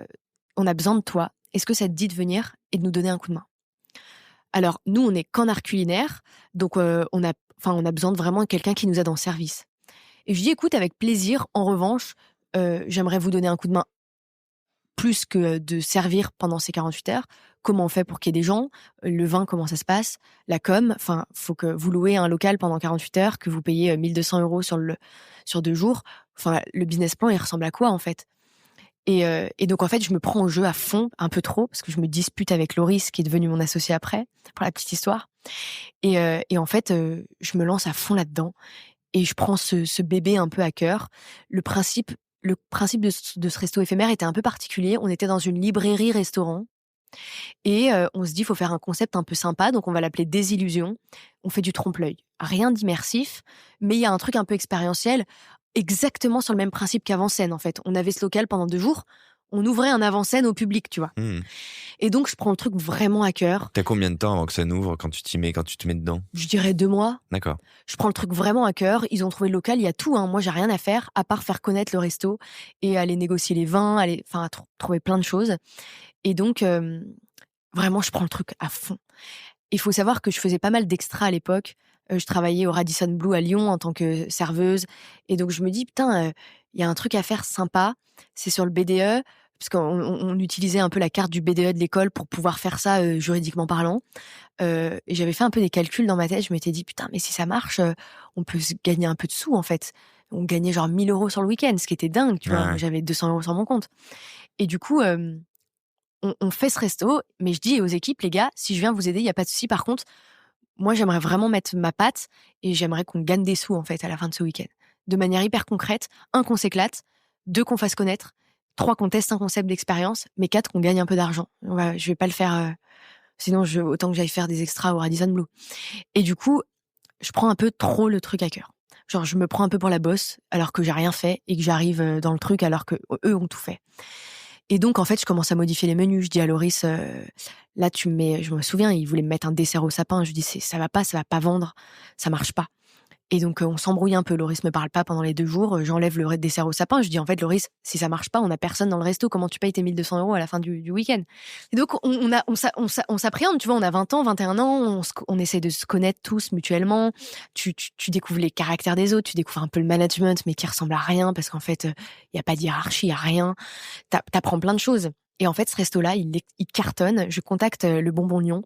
on a besoin de toi? Est-ce que ça te dit de venir et de nous donner un coup de main? Alors, nous, on n'est qu'en art culinaire, donc on a besoin de vraiment quelqu'un qui nous aide en service. Et je dis, écoute, avec plaisir. En revanche, j'aimerais vous donner un coup de main plus que de servir pendant ces 48 heures. Comment on fait pour qu'il y ait des gens? Le vin, comment ça se passe? La com, faut que vous louez un local pendant 48 heures, que vous payez 1 200 € sur 2 jours. Le business plan, il ressemble à quoi, en fait? Et donc, en fait, je me prends au jeu à fond, un peu trop, parce que je me dispute avec Loris, qui est devenu mon associé après, pour la petite histoire. Et en fait, je me lance à fond là-dedans. Et je prends ce bébé un peu à cœur. Le principe de ce resto éphémère était un peu particulier. On était dans une librairie-restaurant. Et on se dit, il faut faire un concept un peu sympa. Donc, on va l'appeler Désillusion. On fait du trompe-l'œil. Rien d'immersif, mais il y a un truc un peu expérientiel, exactement sur le même principe qu'avant-scène, en fait. On avait ce local pendant 2 jours. On ouvrait un avant-scène au public, tu vois. Et donc, je prends le truc vraiment à cœur. T'as combien de temps avant que ça n'ouvre, quand tu te mets dedans? Je dirais 2 mois. D'accord. Je prends le truc vraiment à cœur. Ils ont trouvé le local, il y a tout. Moi, j'ai rien à faire à part faire connaître le resto et aller négocier les vins, trouver plein de choses. Et donc, vraiment, je prends le truc à fond. Il faut savoir que je faisais pas mal d'extras à l'époque. Je travaillais au Radisson Blu à Lyon en tant que serveuse. Et donc, je me dis, putain, il y a un truc à faire sympa. C'est sur le BDE, parce qu'on utilisait un peu la carte du BDE de l'école pour pouvoir faire ça juridiquement parlant. Et j'avais fait un peu des calculs dans ma tête. Je m'étais dit, putain, mais si ça marche, on peut gagner un peu de sous, en fait. On gagnait genre 1 000 € sur le week-end, ce qui était dingue, tu vois. Moi, j'avais 200 € sur mon compte. Et du coup, on fait ce resto, mais je dis aux équipes, les gars, si je viens vous aider, il n'y a pas de souci. Par contre, moi, j'aimerais vraiment mettre ma patte et j'aimerais qu'on gagne des sous, en fait, à la fin de ce week-end. de manière hyper concrète. 1, qu'on s'éclate. 2, qu'on fasse connaître. 3, qu'on teste un concept d'expérience. Mais 4, qu'on gagne un peu d'argent. Je vais pas le faire... sinon, autant que j'aille faire des extras au Radisson Blu. Et du coup, je prends un peu trop le truc à cœur. Genre, je me prends un peu pour la bosse alors que j'ai rien fait et que j'arrive dans le truc alors que eux ont tout fait. Et donc, en fait, je commence à modifier les menus. Je dis à Loris, là, je me souviens, il voulait me mettre un dessert au sapin. Je lui dis, ça va pas vendre, ça marche pas. Et donc, on s'embrouille un peu. Loris me parle pas pendant les 2 jours. J'enlève le dessert au sapin. Je dis, en fait, Loris, si ça marche pas, on a personne dans le resto. Comment tu payes tes 1 200 € à la fin du week-end? Et donc, on s'appréhende, tu vois, on a 20 ans, 21 ans, on essaie de se connaître tous mutuellement. Tu découvres les caractères des autres, tu découvres un peu le management, mais qui ressemble à rien, parce qu'en fait, il y a pas de hiérarchie, il y a rien. T'apprends plein de choses. Et en fait, ce resto-là, il cartonne. Je contacte le Bonbon Lion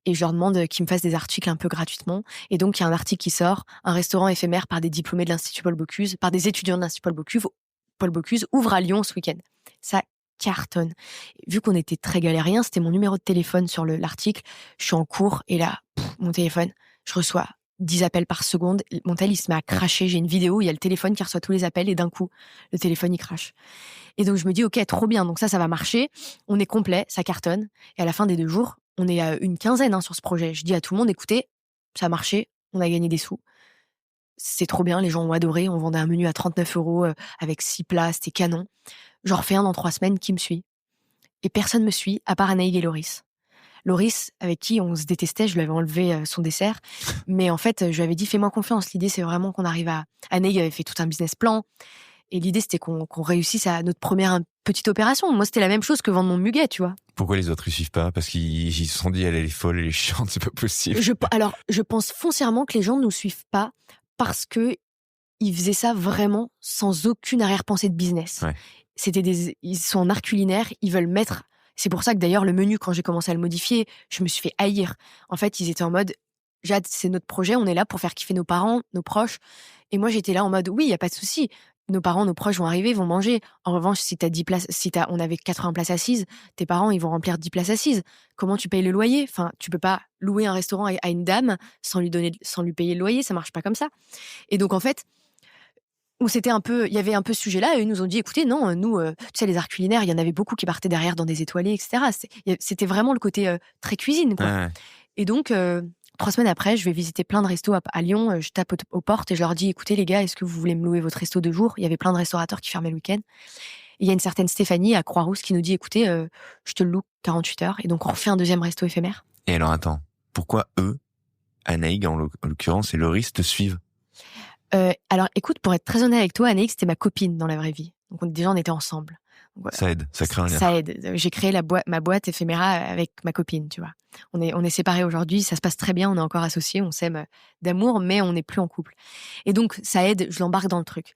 et je leur demande qu'ils me fassent des articles un peu gratuitement. Et donc, il y a un article qui sort, un restaurant éphémère par des diplômés de l'Institut Paul Bocuse, par des étudiants de l'Institut Paul Bocuse, ouvre à Lyon ce week-end. Ça cartonne. Vu qu'on était très galériens, c'était mon numéro de téléphone sur l'article. Je suis en cours et là, mon téléphone, je reçois 10 appels par seconde. Mon tel, il se met à cracher. J'ai une vidéo, il y a le téléphone qui reçoit tous les appels et d'un coup, le téléphone, il crache. Et donc, je me dis, OK, trop bien. Donc ça va marcher. On est complet, ça cartonne. Et à la fin des 2 jours, on est à une quinzaine sur ce projet. Je dis à tout le monde, écoutez, ça a marché, on a gagné des sous. C'est trop bien, les gens ont adoré. On vendait un menu à 39 € avec 6 plats, c'était canon. J'en refais un dans 3 semaines, qui me suit? Et personne me suit, à part Anaïg et Loris. Loris, avec qui on se détestait, je lui avais enlevé son dessert. Mais en fait, je lui avais dit, fais-moi confiance. L'idée, c'est vraiment qu'on arrive à... Anaïg avait fait tout un business plan. Et l'idée, c'était qu'on réussisse à notre première petite opération. Moi, c'était la même chose que vendre mon muguet, tu vois. Pourquoi les autres, ils suivent pas? Parce qu'ils se sont dit, elle est folle, elle est chiante, c'est pas possible. Alors, je pense foncièrement que les gens ne nous suivent pas parce que ils faisaient ça vraiment sans aucune arrière-pensée de business. Ouais. Ils sont en art culinaire, ils veulent mettre... C'est pour ça que d'ailleurs, le menu, quand j'ai commencé à le modifier, je me suis fait haïr. En fait, ils étaient en mode, Jade, c'est notre projet, on est là pour faire kiffer nos parents, nos proches. Et moi, j'étais là en mode, oui, il y a pas de souci. Nos parents, nos proches vont arriver, vont manger. En revanche, si t'as 10 places, on avait 80 places assises, tes parents, ils vont remplir 10 places assises. Comment tu payes le loyer? Enfin, tu peux pas louer un restaurant à une dame sans lui payer le loyer, ça marche pas comme ça. Et donc, en fait, il y avait un peu ce sujet-là, et eux nous ont dit, écoutez, non, nous, tu sais, les arts culinaires, il y en avait beaucoup qui partaient derrière dans des étoilés, etc. C'était vraiment le côté très cuisine, quoi. Ouais. Et donc, 3 semaines après, je vais visiter plein de restos à Lyon. Je tape aux portes et je leur dis, écoutez les gars, est-ce que vous voulez me louer votre resto 2 jours? Il y avait plein de restaurateurs qui fermaient le week-end. Et il y a une certaine Stéphanie à Croix-Rousse qui nous dit, écoutez, je te le loue 48 heures. Et donc on refait un 2e resto éphémère. Et alors attends, pourquoi eux, Anaïg en l'occurrence et Loris, te suivent? Alors écoute, pour être très honnête avec toi, Anaïg, c'était ma copine dans la vraie vie. Donc on était ensemble. Donc, voilà. Ça aide, ça crée un lien. Ça aide. J'ai créé ma boîte éphéméra avec ma copine, tu vois. On est séparés aujourd'hui, ça se passe très bien, on est encore associés, on s'aime d'amour, mais on n'est plus en couple. Et donc, ça aide, je l'embarque dans le truc.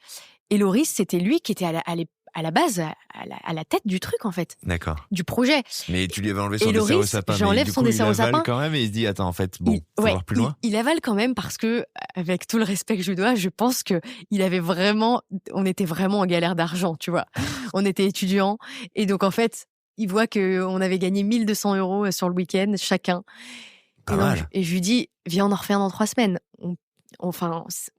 Et Loris, c'était lui qui était à la base, à la tête du truc, en fait. D'accord. Du projet. Mais tu lui avais enlevé son Loris, dessert au sapin. j'enlève son dessert au sapin. Il avale quand même et il se dit, attends, en fait, bon, faut voir plus loin. Il avale quand même parce que, avec tout le respect que je lui dois, je pense que on était vraiment en galère d'argent, tu vois. On était étudiants. Et donc, en fait, il voit qu'on avait gagné 1 200 € sur le week-end, chacun. Et je lui dis, viens, on en refait un dans 3 semaines.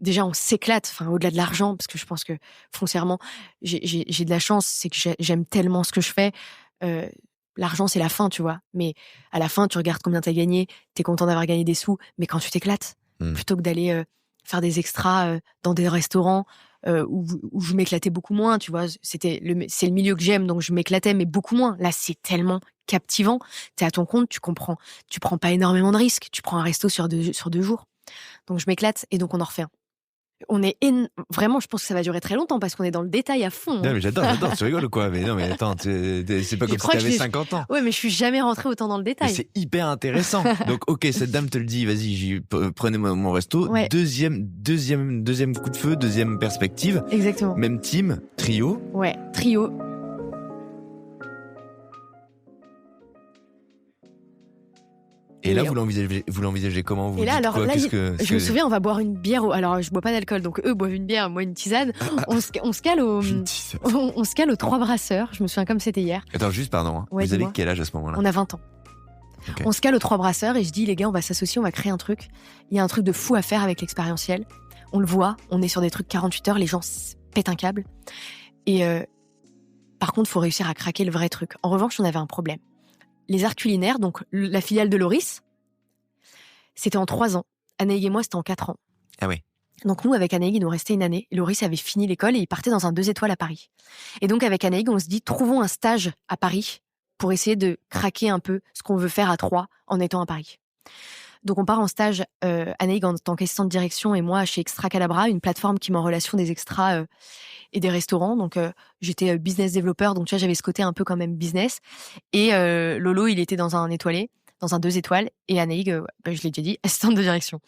Déjà, on s'éclate, au-delà de l'argent, parce que je pense que, foncièrement, j'ai de la chance, c'est que j'aime tellement ce que je fais. L'argent, c'est la fin, tu vois. Mais à la fin, tu regardes combien t'as gagné, t'es content d'avoir gagné des sous, mais quand tu t'éclates, plutôt que d'aller faire des extras dans des restaurants où je m'éclatais beaucoup moins, tu vois. C'est le milieu que j'aime, donc je m'éclatais, mais beaucoup moins. Là, c'est tellement captivant. T'es à ton compte, tu comprends. Tu prends pas énormément de risques. Tu prends un resto sur 2 jours. Donc je m'éclate et donc on en refait un. Vraiment, je pense que ça va durer très longtemps parce qu'on est dans le détail à fond. Non, mais j'adore, tu rigoles ou quoi? Mais non, mais attends, c'est pas comme si t'avais 50 ans. Ouais, mais je suis jamais rentrée autant dans le détail. Mais c'est hyper intéressant. Donc, ok, cette dame te le dit, vas-y, prenez mon resto. Ouais. Deuxième coup de feu, deuxième perspective. Exactement. Même team, trio. Ouais, trio. Et là, vous l'envisagez comment? Vous et là, dites alors, quoi? là, je me souviens, on va boire une bière. Alors, je bois pas d'alcool, donc eux boivent une bière, moi une tisane. On se cale on se cale aux 3 brasseurs. Je me souviens comme c'était hier. Attends, juste, pardon. Ouais, vous avez quel âge à ce moment-là? On a 20 ans. Okay. On se cale aux 3 brasseurs et je dis, les gars, on va s'associer, on va créer un truc. Il y a un truc de fou à faire avec l'expérientiel. On le voit, on est sur des trucs 48 heures, les gens pètent un câble. Et par contre, il faut réussir à craquer le vrai truc. En revanche, on avait un problème. Les arts culinaires, donc la filiale de Loris, c'était en 3 ans. Anaïg et moi, c'était en 4 ans. Ah oui. Donc nous, avec Anaïg, il nous restait une année. Loris avait fini l'école et il partait dans un 2 étoiles à Paris. Et donc avec Anaïg, on se dit, trouvons un stage à Paris pour essayer de craquer un peu ce qu'on veut faire à 3 en étant à Paris. Donc on part en stage, Anaïg en tant qu'assistante de direction et moi chez Extra Calabra, une plateforme qui met en relation des extras et des restaurants. Donc j'étais business developer, donc tu vois, j'avais ce côté un peu quand même business. Et Lolo, il était dans un étoilé, dans un 2 étoiles, et Anaïg, je l'ai déjà dit, assistante de direction.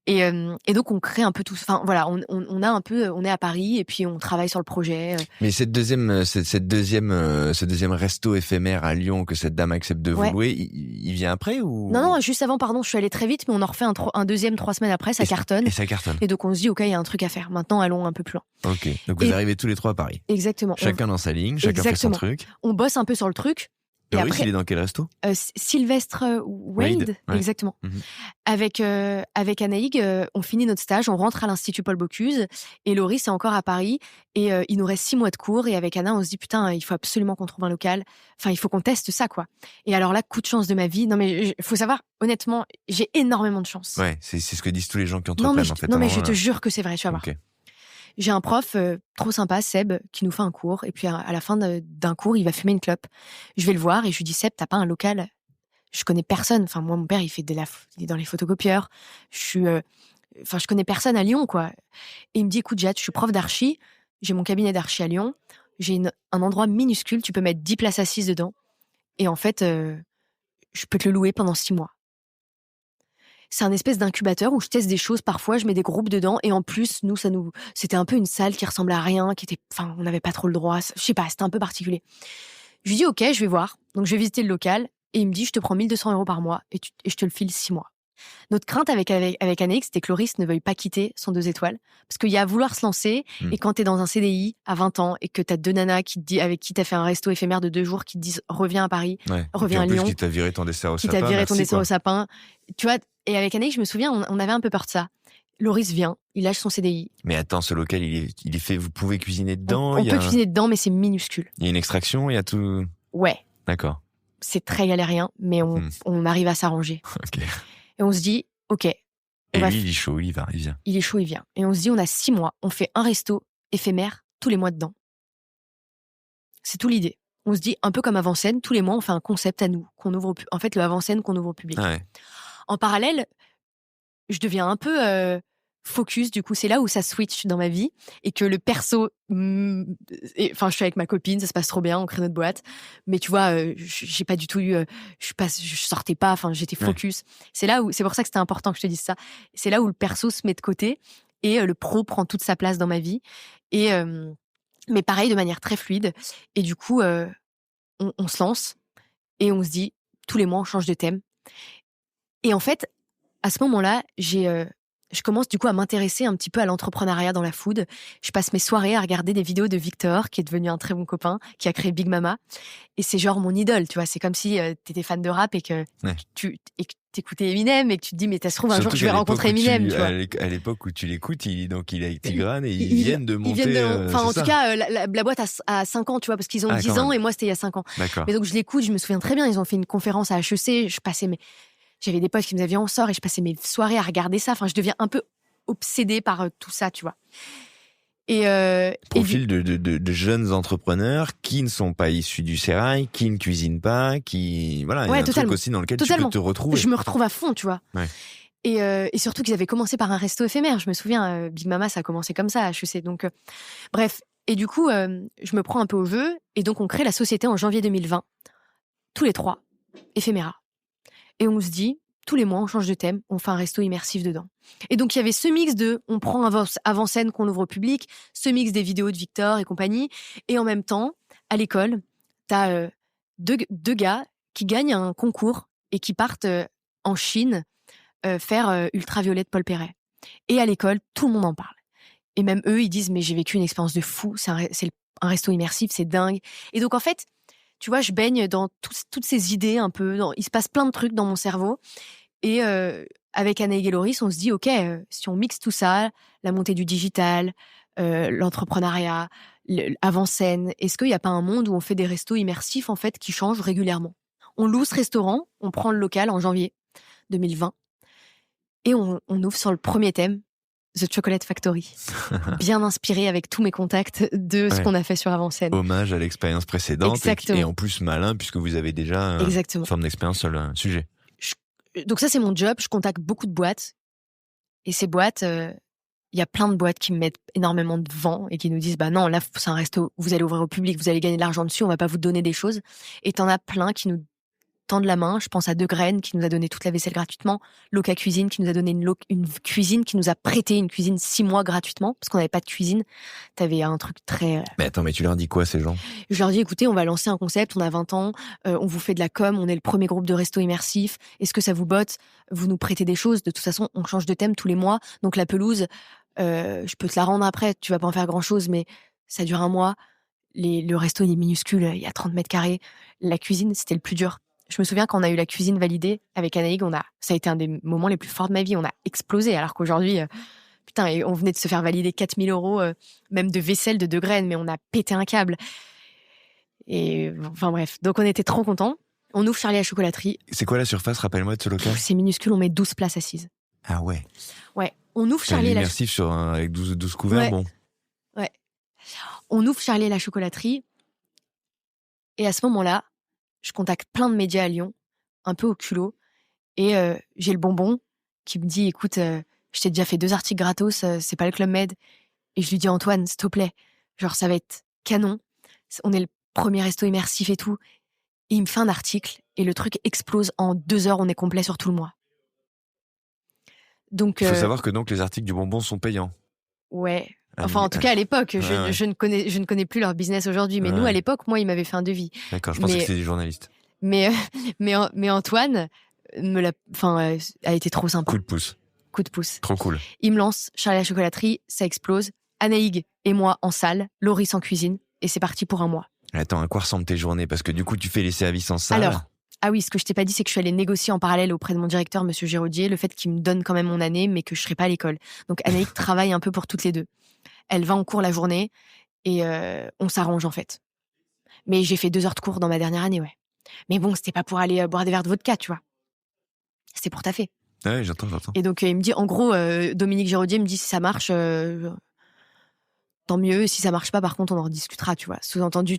Et donc on crée un peu tout. Enfin voilà, on a un peu, on est à Paris et puis on travaille sur le projet. Mais ce deuxième resto éphémère à Lyon que cette dame accepte de vous louer, il vient après ou Non, juste avant, pardon, je suis allée très vite, mais on en refait un deuxième 3 semaines après, ça cartonne. Et ça cartonne. Et donc on se dit, ok, il y a un truc à faire. Maintenant, allons un peu plus loin. Ok. Donc vous arrivez tous les 3 à Paris. Exactement. Chacun dans sa ligne, chacun fait son truc. On bosse un peu sur le truc. Et après, il est dans quel resto? Sylvestre Wade. Ouais. Exactement. Mm-hmm. Avec Anaïg, on finit notre stage, on rentre à l'Institut Paul Bocuse et Loris est encore à Paris et il nous reste 6 mois de cours et avec Anna, on se dit putain, il faut absolument qu'on trouve un local. Enfin, il faut qu'on teste ça, quoi. Et alors là, coup de chance de ma vie. Non mais faut savoir, honnêtement, j'ai énormément de chance. Ouais, c'est ce que disent tous les gens qui entreprennent en fait. Non mais je te jure que c'est vrai, tu vas voir. Okay. J'ai un prof trop sympa, Seb, qui nous fait un cours. Et puis à la fin d'un cours, il va fumer une clope. Je vais le voir et je lui dis, Seb, t'as pas un local? Je connais personne. Enfin, moi, mon père, il est dans les photocopieurs. Je connais personne à Lyon, quoi. Et il me dit, écoute, Jade, je suis prof d'archi. J'ai mon cabinet d'archi à Lyon. J'ai un endroit minuscule. Tu peux mettre 10 places assises dedans. Et en fait, je peux te le louer pendant 6 mois. C'est un espèce d'incubateur où je teste des choses parfois, je mets des groupes dedans et en plus, c'était un peu une salle qui ressemblait à rien, on n'avait pas trop le droit, je sais pas, c'était un peu particulier. Je lui dis ok, je vais voir. Donc je vais visiter le local et il me dit je te prends 1 200 € par mois et je te le file 6 mois. Notre crainte avec Anaïg, c'était que Loris ne veuille pas quitter son 2 étoiles. Parce qu'il y a à vouloir se lancer, et quand t'es dans un CDI à 20 ans, et que t'as 2 nanas avec qui t'as fait un resto éphémère de 2 jours, qui te disent reviens à Paris, reviens à Lyon. Qui t'a viré ton dessert au sapin. Tu vois, et avec Anaïg, je me souviens, on avait un peu peur de ça. Loris vient, il lâche son CDI. Mais attends, ce local, il est fait, vous pouvez cuisiner dedans? On peut cuisiner dedans, mais c'est minuscule. Il y a une extraction, il y a tout? Ouais. D'accord. C'est très galérien, mais on arrive à s'arranger. Ok. Et on se dit, ok. Et lui, il est chaud, il vient. Il est chaud, il vient. Et on se dit, on a 6 mois, on fait un resto éphémère tous les mois dedans. C'est tout l'idée. On se dit, un peu comme Avant-Scène, tous les mois, on fait un concept à nous, qu'on ouvre en fait, le Avant-Scène qu'on ouvre au public. Ah ouais. En parallèle, je deviens un peu focus, du coup, c'est là où ça switch dans ma vie et que le perso, je suis avec ma copine, ça se passe trop bien, on crée notre boîte, mais tu vois, j'ai pas du tout eu, je sortais pas, j'étais focus. Ouais. C'est pour ça que c'était important que je te dise ça. C'est là où le perso se met de côté et le pro prend toute sa place dans ma vie et mais pareil, de manière très fluide. Et du coup, on se lance et on se dit, tous les mois, on change de thème. Et en fait, à ce moment-là, je commence du coup à m'intéresser un petit peu à l'entrepreneuriat dans la food. Je passe mes soirées à regarder des vidéos de Victor, qui est devenu un très bon copain, qui a créé Big Mama. Et c'est genre mon idole, tu vois. C'est comme si t'étais fan de rap et que tu t'écoutais Eminem et que tu te dis, mais ça se trouve un jour je vais rencontrer Eminem, tu vois. À l'époque où tu l'écoutes, il est avec Tigrane et ils viennent de monter. En tout cas, la boîte a 5 ans, tu vois, parce qu'ils ont 10 ans et moi c'était il y a 5 ans. D'accord. Mais donc je l'écoute, je me souviens très bien, ils ont fait une conférence à HEC, j'avais des potes qui me disaient, viens, on sort, et je passais mes soirées à regarder ça. Enfin, je deviens un peu obsédée par tout ça, tu vois. Profil de jeunes entrepreneurs qui ne sont pas issus du sérail, qui ne cuisinent pas, voilà, il y a un truc aussi dans lequel tu peux te retrouver. Je me retrouve à fond, tu vois. Ouais. Et surtout qu'ils avaient commencé par un resto éphémère. Je me souviens, Big Mama, ça a commencé comme ça à HEC. Donc, bref. Et du coup, je me prends un peu au jeu, et donc on crée la société en janvier 2020. Tous les 3, éphéméra. Et on se dit, tous les mois, on change de thème, on fait un resto immersif dedans. Et donc, il y avait ce mix on prend Avant-Scène qu'on ouvre au public, ce mix des vidéos de Victor et compagnie. Et en même temps, à l'école, t'as deux gars qui gagnent un concours et qui partent en Chine faire Ultraviolet de Paul Perret. Et à l'école, tout le monde en parle. Et même eux, ils disent, mais j'ai vécu une expérience de fou, c'est un resto immersif, c'est dingue. Et donc, en fait, tu vois, je baigne dans toutes ces idées un peu. Il se passe plein de trucs dans mon cerveau. Et avec Anaïg et Loris, on se dit, OK, si on mixe tout ça, la montée du digital, l'entrepreneuriat, avant-scène, est-ce qu'il n'y a pas un monde où on fait des restos immersifs, en fait, qui changent régulièrement? On loue ce restaurant, on prend le local en janvier 2020, et on ouvre sur le premier thème, The Chocolate Factory. Bien inspiré avec tous mes contacts de ce qu'on a fait sur Avant-scène. Hommage à l'expérience précédente. Exactement. Et en plus malin, puisque vous avez déjà une forme d'expérience sur le sujet. Donc ça, c'est mon job. Je contacte beaucoup de boîtes. Et ces boîtes, il y a plein de boîtes qui me mettent énormément de vent et qui nous disent, bah non, là, c'est un resto, vous allez ouvrir au public, vous allez gagner de l'argent dessus, on va pas vous donner des choses. Et t'en as plein qui nous tendent la main. Je pense à De Graines qui nous a donné toute la vaisselle gratuitement, Loca Cuisine qui nous a donné une cuisine, qui nous a prêté une cuisine 6 mois gratuitement parce qu'on n'avait pas de cuisine. T'avais un truc très... Mais attends, mais tu leur dis quoi, ces gens? Je leur dis, écoutez, on va lancer un concept, on a 20 ans, on vous fait de la com, on est le premier groupe de resto immersif. Est-ce que ça vous botte? Vous nous prêtez des choses. De toute façon, on change de thème tous les mois. Donc la pelouse, je peux te la rendre après, tu vas pas en faire grand-chose, mais ça dure un mois. Le resto, il est minuscule, il y a 30 mètres carrés. La cuisine, c'était le plus dur. Je me souviens quand on a eu la cuisine validée avec Anaïg, ça a été un des moments les plus forts de ma vie. On a explosé, alors qu'aujourd'hui, putain, on venait de se faire valider 4 000 €, même de vaisselle de Graines, mais on a pété un câble. Et enfin bref, donc on était trop contents. On ouvre Charlie à la chocolaterie. C'est quoi la surface, rappelle-moi, de ce local? C'est minuscule, on met 12 places assises. Ah ouais. Ouais, on ouvre Charlie à la immersif avec 12 couverts, bon. Ouais. On ouvre Charlie à la chocolaterie. Et à ce moment-là, je contacte plein de médias à Lyon, un peu au culot, et j'ai le bonbon qui me dit, écoute, je t'ai déjà fait 2 articles gratos, c'est pas le Club Med. Et je lui dis, Antoine, s'il te plaît, genre ça va être canon, on est le premier resto immersif et tout. Et il me fait un article, et le truc explose en 2 heures, on est complet sur tout le mois. Donc, il faut savoir que donc les articles du bonbon sont payants. Ouais. Enfin, en tout cas, à l'époque, je ne connais plus leur business aujourd'hui, mais nous, à l'époque, moi, il m'avait fait un devis. D'accord, je pensais que c'était des journalistes. Mais Antoine a été trop sympa. Coup de pouce. Coup de pouce. Trop cool. Il me lance Charlie à la chocolaterie, ça explose. Anaïg et moi en salle, Loris en cuisine, et c'est parti pour un mois. Attends, à quoi ressemblent tes journées? Parce que du coup, tu fais les services en salle. Alors, ah oui, ce que je t'ai pas dit, c'est que je suis allée négocier en parallèle auprès de mon directeur, Monsieur Géraudier, le fait qu'il me donne quand même mon année, mais que je serai pas à l'école. Donc Anaïg travaille un peu pour toutes les deux. Elle va en cours la journée et on s'arrange en fait. Mais j'ai fait 2 heures de cours dans ma dernière année, ouais. Mais bon, c'était pas pour aller boire des verres de vodka, tu vois. C'était pour taffer. Ouais, j'entends. Et donc il me dit, en gros, Dominique Géraudier me dit, si ça marche, tant mieux. Si ça marche pas, par contre, on en rediscutera, tu vois. Sous-entendu,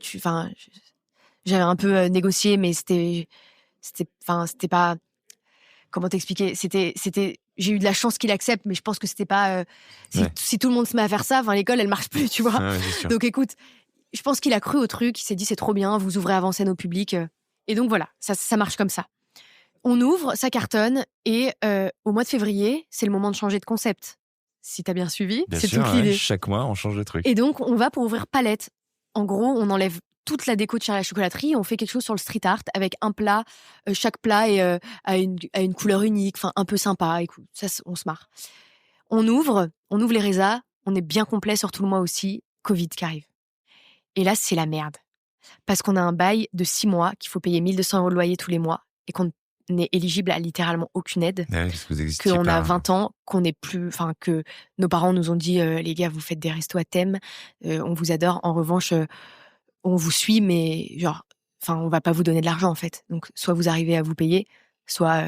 j'avais un peu négocié, mais c'était pas, comment t'expliquer, j'ai eu de la chance qu'il accepte, mais je pense que c'était pas, si tout le monde se met à faire ça, l'école, elle marche plus, tu vois. Ouais, donc écoute, je pense qu'il a cru au truc, il s'est dit, c'est trop bien, vous ouvrez Avant-scène au public. Et donc voilà, ça marche comme ça. On ouvre, ça cartonne, et au mois de février, c'est le moment de changer de concept. Si t'as bien suivi, bien c'est sûr, toute l'idée. Chaque mois, on change de truc. Et donc, on va pour ouvrir Palette. En gros, on enlève toute la déco de Charlie à la chocolaterie, on fait quelque chose sur le street art avec un plat, chaque plat est à une couleur unique, un peu sympa. Écoute, ça, on se marre. On ouvre les résas, on est bien complet sur tout le mois aussi. Covid qui arrive. Et là, c'est la merde. Parce qu'on a un bail de 6 mois, qu'il faut payer 1 200 € de loyer tous les mois, et qu'on n'est éligible à littéralement aucune aide. Ouais, parce que vous existiez qu'on pas, a 20 ans, qu'on n'est plus, que nos parents nous ont dit, les gars, vous faites des restos à thème, on vous adore. En revanche, on vous suit, mais on va pas vous donner de l'argent en fait. Donc, soit vous arrivez à vous payer, soit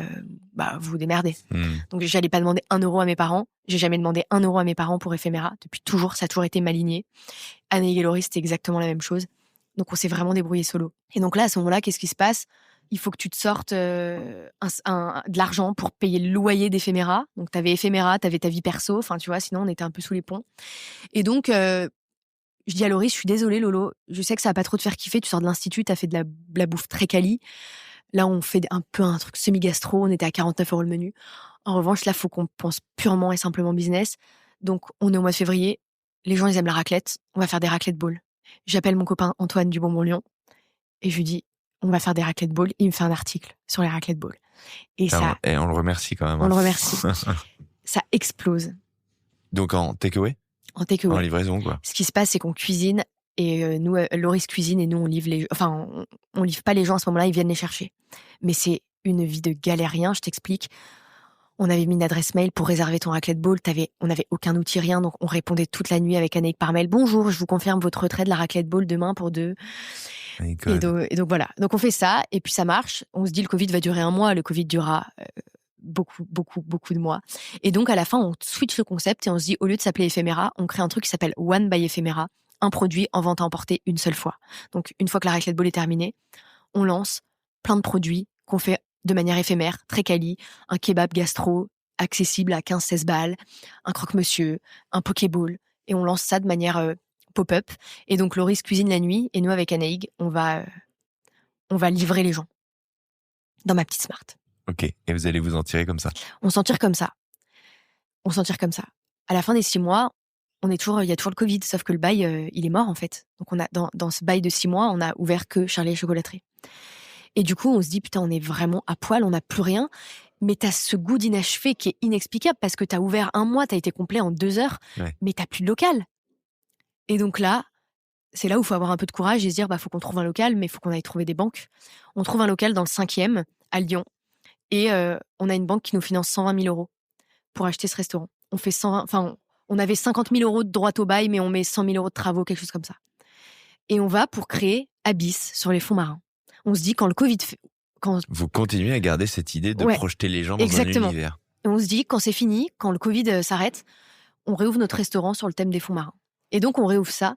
vous vous démerdez. Donc, j'allais pas demander 1 € à mes parents. J'ai jamais demandé 1 € à mes parents pour Éphéméra. Depuis toujours, ça a toujours été mal-ligné. Anaïg et Loris, c'était exactement la même chose. Donc, on s'est vraiment débrouillé solo. Et donc là, à ce moment-là, qu'est-ce qui se passe? Il faut que tu te sortes de l'argent pour payer le loyer d'Éphéméra. Donc, t'avais Éphéméra, t'avais ta vie perso. Tu vois, sinon, on était un peu sous les ponts. Et donc, je dis à Loris, je suis désolée, Lolo. Je sais que ça va pas trop te faire kiffer. Tu sors de l'institut, t'as fait de la bouffe très quali. Là, on fait un peu un truc semi-gastro. On était à 49 € le menu. En revanche, là, faut qu'on pense purement et simplement business. Donc, on est au mois de février. Les gens, ils aiment la raclette. On va faire des raclettes bowls. J'appelle mon copain Antoine du Bonbon Lion. Et je lui dis, on va faire des raclette bowls. Il me fait un article sur les raclette bowls. Et on le remercie quand même. On le remercie. Ça explose. Donc en takeaway? En takeaway. En livraison, quoi. Ce qui se passe, c'est qu'on cuisine, et nous, Loris cuisine, et nous, on livre on livre pas les gens à ce moment-là, ils viennent les chercher. Mais c'est une vie de galérien, je t'explique. On avait mis une adresse mail pour réserver ton raclette ball. On n'avait aucun outil, rien. Donc, on répondait toute la nuit avec Anaïk par mail. Bonjour, je vous confirme votre retrait de la raclette ball demain pour 2. Et donc, voilà. Donc, on fait ça. Et puis, ça marche. On se dit, le Covid va durer 1 mois. Le Covid durera beaucoup de mois. Et donc, à la fin, on switch le concept et on se dit, au lieu de s'appeler Ephémera, on crée un truc qui s'appelle One by Ephémera. Un produit en vente à emporter une seule fois. Donc, une fois que la raclette ball est terminée, on lance plein de produits qu'on fait de manière éphémère, très quali, un kebab gastro accessible à 15-16 balles, un croque-monsieur, un pokéball, et on lance ça de manière pop-up. Et donc Loris cuisine la nuit, et nous avec Anaïg, on va livrer les gens dans ma petite Smart. Ok, et vous allez vous en tirer comme ça? On s'en tire comme ça. À la fin des 6 mois, il y a toujours le Covid, sauf que le bail, il est mort en fait. Donc on a dans ce bail de 6 mois, on a ouvert que Charlie et Chocolaterie. Et du coup, on se dit, putain, on est vraiment à poil, on n'a plus rien. Mais t'as ce goût d'inachevé qui est inexplicable parce que t'as ouvert 1 mois, t'as été complet en 2 heures, mais t'as plus de local. Et donc là, c'est là où il faut avoir un peu de courage et se dire, faut qu'on trouve un local, mais il faut qu'on aille trouver des banques. On trouve un local dans le 5e, à Lyon. Et on a une banque qui nous finance 120 000 euros pour acheter ce restaurant. On avait 50 000 euros de droit au bail, mais on met 100 000 euros de travaux, quelque chose comme ça. Et on va pour créer Abyss sur les fonds marins. On se dit, quand le Covid Vous continuez à garder cette idée de projeter les gens dans un univers. Et on se dit, quand c'est fini, quand le Covid s'arrête, on réouvre notre restaurant sur le thème des fonds marins. Et donc, on réouvre ça.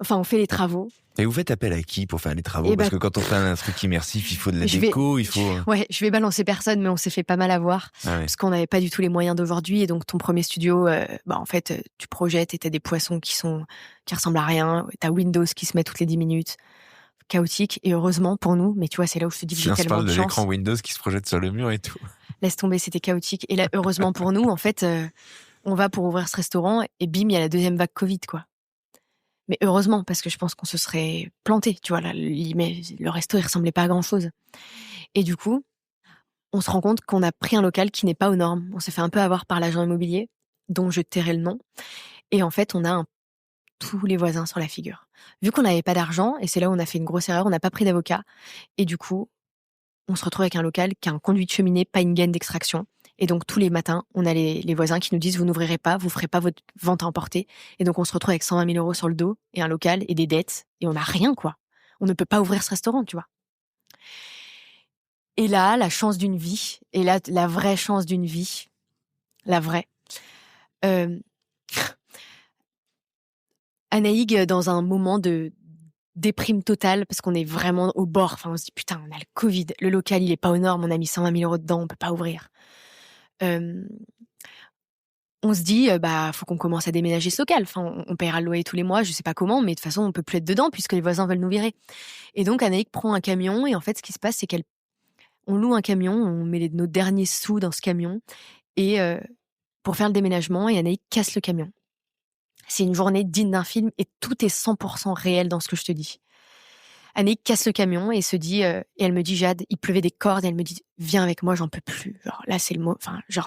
Enfin, on fait les travaux. Et vous faites appel à qui pour faire les travaux? Parce que quand on fait un truc immersif, il faut de la déco, il faut... Ouais, je vais balancer personne, mais on s'est fait pas mal avoir. Parce qu'on n'avait pas du tout les moyens d'aujourd'hui. Et donc, ton premier studio, en fait, tu projettes et t'as des poissons qui ressemblent à rien. T'as Windows qui se met toutes les 10 minutes. Chaotique. Et heureusement pour nous, mais tu vois, c'est là où je te dis que j'ai tellement de chance. Je parle de l'écran Windows qui se projette sur le mur et tout. Laisse tomber, c'était chaotique. Et là, heureusement pour nous, en fait, on va pour ouvrir ce restaurant et bim, il y a la deuxième vague Covid, quoi. Mais heureusement, parce que je pense qu'on se serait planté, tu vois. Là, le resto, il ressemblait pas à grand-chose. Et du coup, on se rend compte qu'on a pris un local qui n'est pas aux normes. On s'est fait un peu avoir par l'agent immobilier, dont je tairai le nom. Et en fait, on a tous les voisins sur la figure. Vu qu'on n'avait pas d'argent, et c'est là où on a fait une grosse erreur, on n'a pas pris d'avocat. Et du coup, on se retrouve avec un local qui a un conduit de cheminée, pas une gaine d'extraction. Et donc, tous les matins, on a les voisins qui nous disent, vous n'ouvrirez pas, vous ferez pas votre vente à emporter. Et donc, on se retrouve avec 120 000 euros sur le dos, et un local, et des dettes. Et on n'a rien, quoi. On ne peut pas ouvrir ce restaurant, tu vois. Et là, la chance d'une vie, et là, la vraie chance d'une vie, la vraie. Anaïg, dans un moment de déprime totale, parce qu'on est vraiment au bord. Enfin, on se dit, putain, on a le Covid, le local, il est pas aux normes, on a mis 120 000 euros dedans, on peut pas ouvrir. On se dit, faut qu'on commence à déménager ce local. Enfin, on paiera le loyer tous les mois, je sais pas comment, mais de toute façon, on peut plus être dedans puisque les voisins veulent nous virer. Et donc, Anaïg prend un camion, et en fait, ce qui se passe, c'est on loue un camion, on met nos derniers sous dans ce camion, et pour faire le déménagement, et Anaïg casse le camion. C'est une journée digne d'un film, et tout est 100% réel dans ce que je te dis. Anaïg casse le camion et se dit, et elle me dit, Jade, il pleuvait des cordes, et elle me dit, viens avec moi, j'en peux plus. Genre, là, c'est le mot,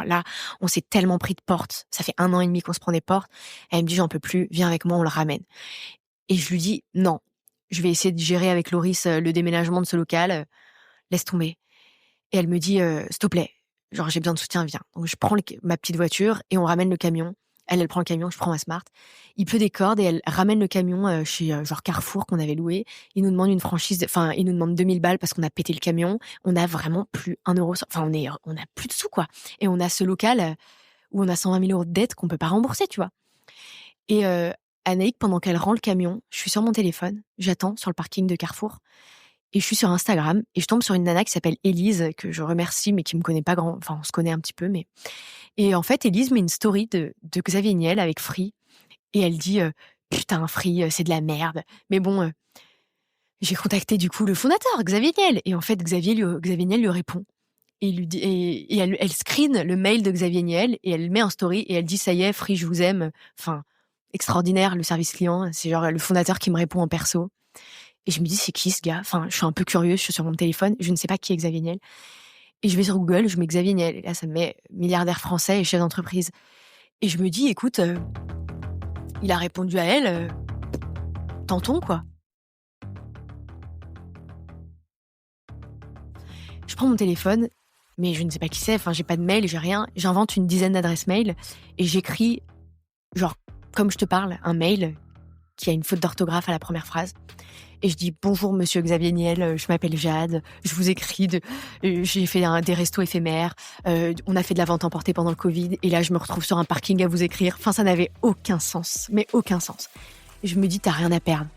là, on s'est tellement pris de portes. Ça fait 1 an et demi qu'on se prend des portes. Elle me dit, j'en peux plus, viens avec moi, on le ramène. Et je lui dis, non, je vais essayer de gérer avec Loris le déménagement de ce local, laisse tomber. Et elle me dit, s'il te plaît, genre, j'ai besoin de soutien, viens. Donc, je prends ma petite voiture et on ramène le camion. Elle prend le camion, je prends ma Smart. Il pleut des cordes et elle ramène le camion chez genre Carrefour qu'on avait loué. Il nous demande une franchise, il nous demande 2000 balles parce qu'on a pété le camion. On a vraiment plus 1 euro, on a plus de sous, quoi. Et on a ce local où on a 120 000 euros de dette qu'on peut pas rembourser, tu vois. Et Anaïg, pendant qu'elle rend le camion, je suis sur mon téléphone, j'attends sur le parking de Carrefour. Et je suis sur Instagram et je tombe sur une nana qui s'appelle Élise, que je remercie, mais qui me connaît pas on se connaît un petit peu, mais. Et en fait, Élise met une story de Xavier Niel avec Free. Et elle dit, putain, Free, c'est de la merde. Mais bon, j'ai contacté du coup le fondateur, Xavier Niel. Et en fait, Xavier Niel lui répond. Et il lui dit, et elle screen le mail de Xavier Niel et elle met en story et elle dit, ça y est, Free, je vous aime. Enfin, extraordinaire, le service client. C'est genre le fondateur qui me répond en perso. Et je me dis, c'est qui ce gars? Enfin, je suis un peu curieuse, je suis sur mon téléphone, je ne sais pas qui est Xavier Niel. Et je vais sur Google, je mets Xavier Niel. Et là, ça me met milliardaire français et chef d'entreprise. Et je me dis, écoute, il a répondu à elle, tentons, quoi. Je prends mon téléphone mais je ne sais pas qui c'est, enfin, j'ai pas de mail, j'ai rien. J'invente une dizaine d'adresses mail et j'écris, genre, comme je te parle, un mail qui a une faute d'orthographe à la première phrase. Et je dis bonjour monsieur Xavier Niel, je m'appelle Jade, je vous écris j'ai fait des restos éphémères, on a fait de la vente emportée pendant le Covid et là je me retrouve sur un parking à vous écrire. Enfin, ça n'avait aucun sens, mais aucun sens. Et je me dis t'as rien à perdre.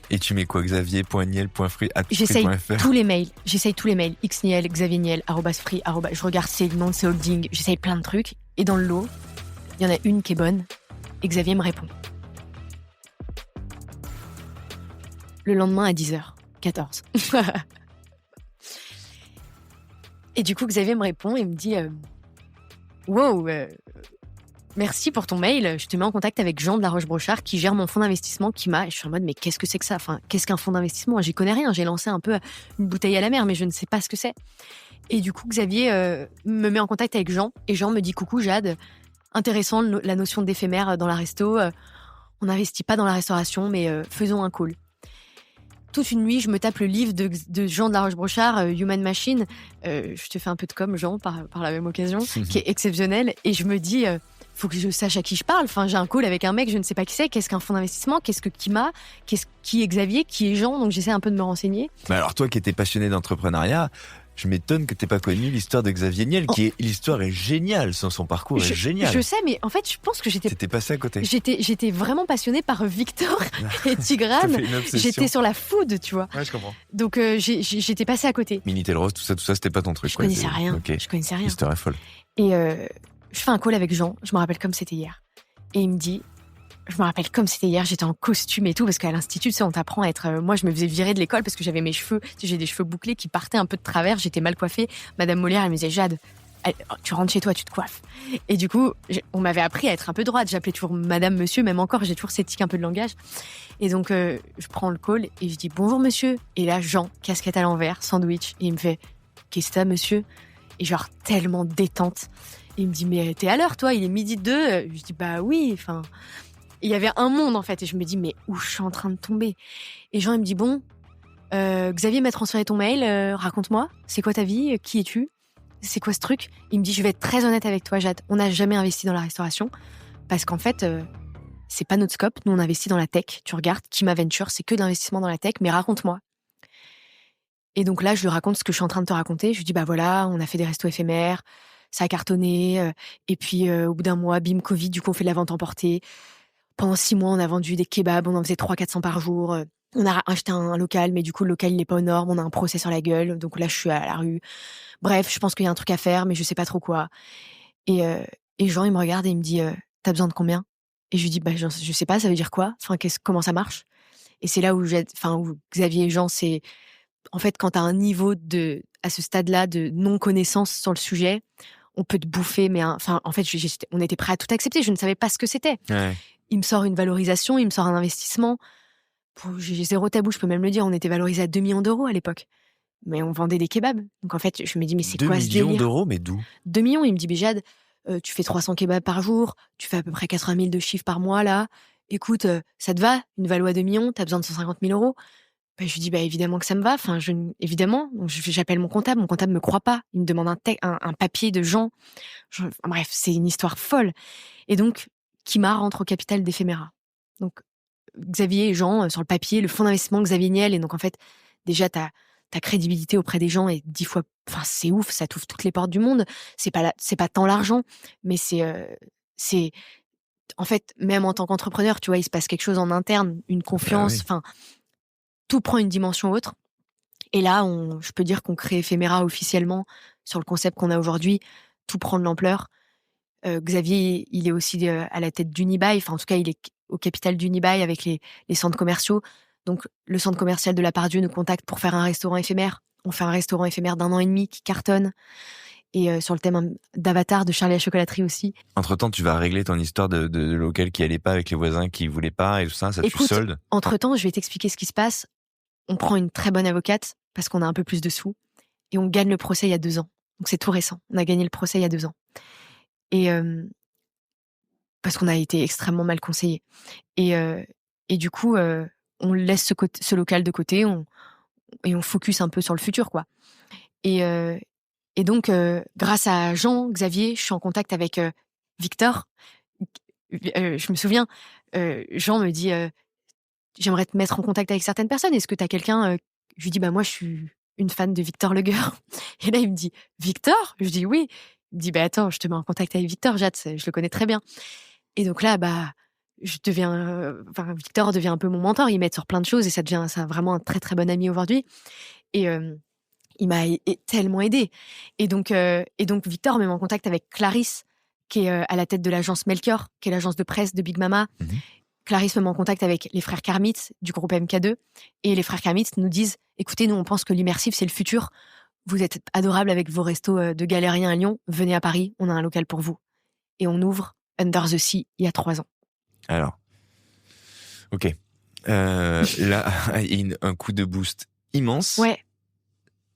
Et tu mets quoi, xavier.niel.free@free.fr? J'essaye tous les mails, xniel, Xavier Niel, @free, je regarde c'est le nom de ces holdings, j'essaye plein de trucs et dans le lot, il y en a une qui est bonne et Xavier me répond. Le lendemain à 10h14. Et du coup, Xavier me répond et me dit wow, merci pour ton mail. Je te mets en contact avec Jean de la Roche-Brochard qui gère mon fonds d'investissement qui m'a. Et je suis en mode mais qu'est-ce que c'est que ça? Enfin, qu'est-ce qu'un fonds d'investissement? J'y connais rien. J'ai lancé un peu une bouteille à la mer, mais je ne sais pas ce que c'est. Et du coup, Xavier me met en contact avec Jean et Jean me dit coucou Jade, intéressant la notion d'éphémère dans la resto. On n'investit pas dans la restauration, mais faisons un call. Toute une nuit, je me tape le livre de Jean de la Roche-Brochard, Human Machine. Je te fais un peu de com, Jean, par la même occasion, qui est exceptionnel. Et je me dis, faut que je sache à qui je parle. Enfin, j'ai un call avec un mec, je ne sais pas qui c'est. Qu'est-ce qu'un fonds d'investissement? Qu'est-ce que Kima? Qui est Xavier? Qui est Jean? Donc, j'essaie un peu de me renseigner. Mais alors, toi qui étais passionné d'entrepreneuriat, je m'étonne que t'aies pas connu l'histoire de Xavier Niel, l'histoire est géniale, son parcours est génial. Je sais, mais en fait, je pense que T'étais passé à côté. J'étais vraiment passionnée par Victor et Tigrane. J'étais sur la food, tu vois. Ouais, je comprends. Donc, j'étais passée à côté. Minitel Rose, tout ça, c'était pas ton truc. Je connaissais rien. Okay. Je connaissais rien. L'histoire est folle. Et je fais un call avec Jean, je me rappelle comme c'était hier. Et il me dit, je me rappelle comme c'était hier, j'étais en costume et tout, parce qu'à l'institut, tu sais, on t'apprend à être... moi, je me faisais virer de l'école parce que j'avais mes cheveux, tu sais, j'ai des cheveux bouclés qui partaient un peu de travers, j'étais mal coiffée. Madame Molière, elle me disait, Jade, tu rentres chez toi, tu te coiffes. Et du coup, on m'avait appris à être un peu droite. J'appelais toujours madame, monsieur, même encore, j'ai toujours cette tic un peu de langage. Et donc, je prends le call et je dis, bonjour monsieur. Et là, Jean, casquette à l'envers, sandwich, et il me fait, qu'est-ce que t'as monsieur? Et genre, tellement détente. Et il me dit, mais t'es à l'heure, toi, il est 12h02. Je dis, bah oui, enfin... Il y avait un monde, en fait. Et je me dis, mais où je suis en train de tomber? Et Jean, il me dit, bon, Xavier m'a transféré ton mail, raconte-moi, c'est quoi ta vie? Qui es-tu? C'est quoi ce truc? Il me dit, je vais être très honnête avec toi, Jade. On n'a jamais investi dans la restauration. Parce qu'en fait, c'est pas notre scope. Nous, on investit dans la tech. Tu regardes, Kima Venture, c'est que de l'investissement dans la tech. Mais raconte-moi. Et donc là, je lui raconte ce que je suis en train de te raconter. Je lui dis, bah voilà, on a fait des restos éphémères. Ça a cartonné. Et puis, au bout d'un mois, bim, Covid, du coup, on fait de la vente emportée. Pendant 6 mois, on a vendu des kebabs, on en faisait 300-400 par jour. On a acheté un local, mais du coup, le local, il n'est pas aux normes. On a un procès sur la gueule. Donc là, je suis à la rue. Bref, je pense qu'il y a un truc à faire, mais je sais pas trop quoi. Et Jean, il me regarde et il me dit, t'as besoin de combien? Et je lui dis, bah, je sais pas, ça veut dire quoi? Enfin, comment ça marche? Et c'est là où où Xavier et Jean, c'est, en fait, quand t'as un niveau à ce stade-là de non-connaissance sur le sujet, on peut te bouffer, mais en fait, on était prêts à tout accepter. Je ne savais pas ce que c'était. Ouais. Il me sort une valorisation, il me sort un investissement. J'ai zéro tabou, je peux même le dire. On était valorisé à 2 millions d'euros à l'époque. Mais on vendait des kebabs. Donc en fait, je me dis, mais c'est quoi ce délire? 2 millions d'euros, mais d'où? 2 millions, il me dit, mais Jade, tu fais 300 kebabs par jour, tu fais à peu près 80 000 de chiffre par mois, là. Écoute, ça te va? Une valo à 2 millions, t'as besoin de 150 000 euros? Ben, je lui dis, bah, évidemment que ça me va. Enfin, évidemment. Donc, j'appelle mon comptable me croit pas. Il me demande un papier de Jean. Bref, c'est une histoire folle. Et donc, Kima rentre au capital d'Ephémera. Donc, Xavier et Jean, sur le papier, le fonds d'investissement Xavier Niel. Et donc, en fait, déjà, ta crédibilité auprès des gens est 10 fois, enfin, c'est ouf, ça t'ouvre toutes les portes du monde. C'est pas tant l'argent, mais c'est, en fait, même en tant qu'entrepreneur, tu vois, il se passe quelque chose en interne, une confiance, enfin, tout prend une dimension autre. Et là, je peux dire qu'on crée Ephémera officiellement sur le concept qu'on a aujourd'hui. Tout prend de l'ampleur. Xavier, il est aussi à la tête d'Unibail. Enfin, en tout cas, il est au capital d'Unibail avec les centres commerciaux. Donc, le centre commercial de la Part-Dieu nous contacte pour faire un restaurant éphémère. On fait un restaurant éphémère d'1 an et demi qui cartonne. Et sur le thème d'Avatar, de Charlie à la chocolaterie aussi. Entre-temps, tu vas régler ton histoire de local qui allait pas avec les voisins qui voulaient pas et tout ça. Écoute, tu soldes. Entre-temps, je vais t'expliquer ce qui se passe. On prend une très bonne avocate parce qu'on a un peu plus de sous. Et on gagne le procès il y a 2 ans. Donc, c'est tout récent. On a gagné le procès il y a 2 ans. Et parce qu'on a été extrêmement mal conseillés. Et du coup, on laisse ce local de côté et on focus un peu sur le futur, quoi. Et Et donc, grâce à Jean, Xavier, je suis en contact avec Victor. Je me souviens, Jean me dit j'aimerais te mettre en contact avec certaines personnes. Est-ce que tu as quelqu'un Je lui dis moi, je suis une fan de Victor Leguer. Et là, il me dit Victor Je dis oui. Il me dit attends, je te mets en contact avec Victor, Jade, je le connais très bien. Et donc là, Victor devient un peu mon mentor. Il m'aide sur plein de choses et ça devient vraiment un très très bon ami aujourd'hui. Et il m'a tellement aidé. Et donc Victor me met en contact avec Clarisse, qui est à la tête de l'agence Melchior, qui est l'agence de presse de Big Mama. Mhm. Clarisse me met en contact avec les frères Karmitz du groupe MK2. Et les frères Karmitz nous disent écoutez, nous on pense que l'immersif c'est le futur. Vous êtes adorables avec vos restos de galériens à Lyon. Venez à Paris, on a un local pour vous. Et on ouvre Under the Sea il y a 3 ans. Alors, ok. Là, un coup de boost immense. Ouais.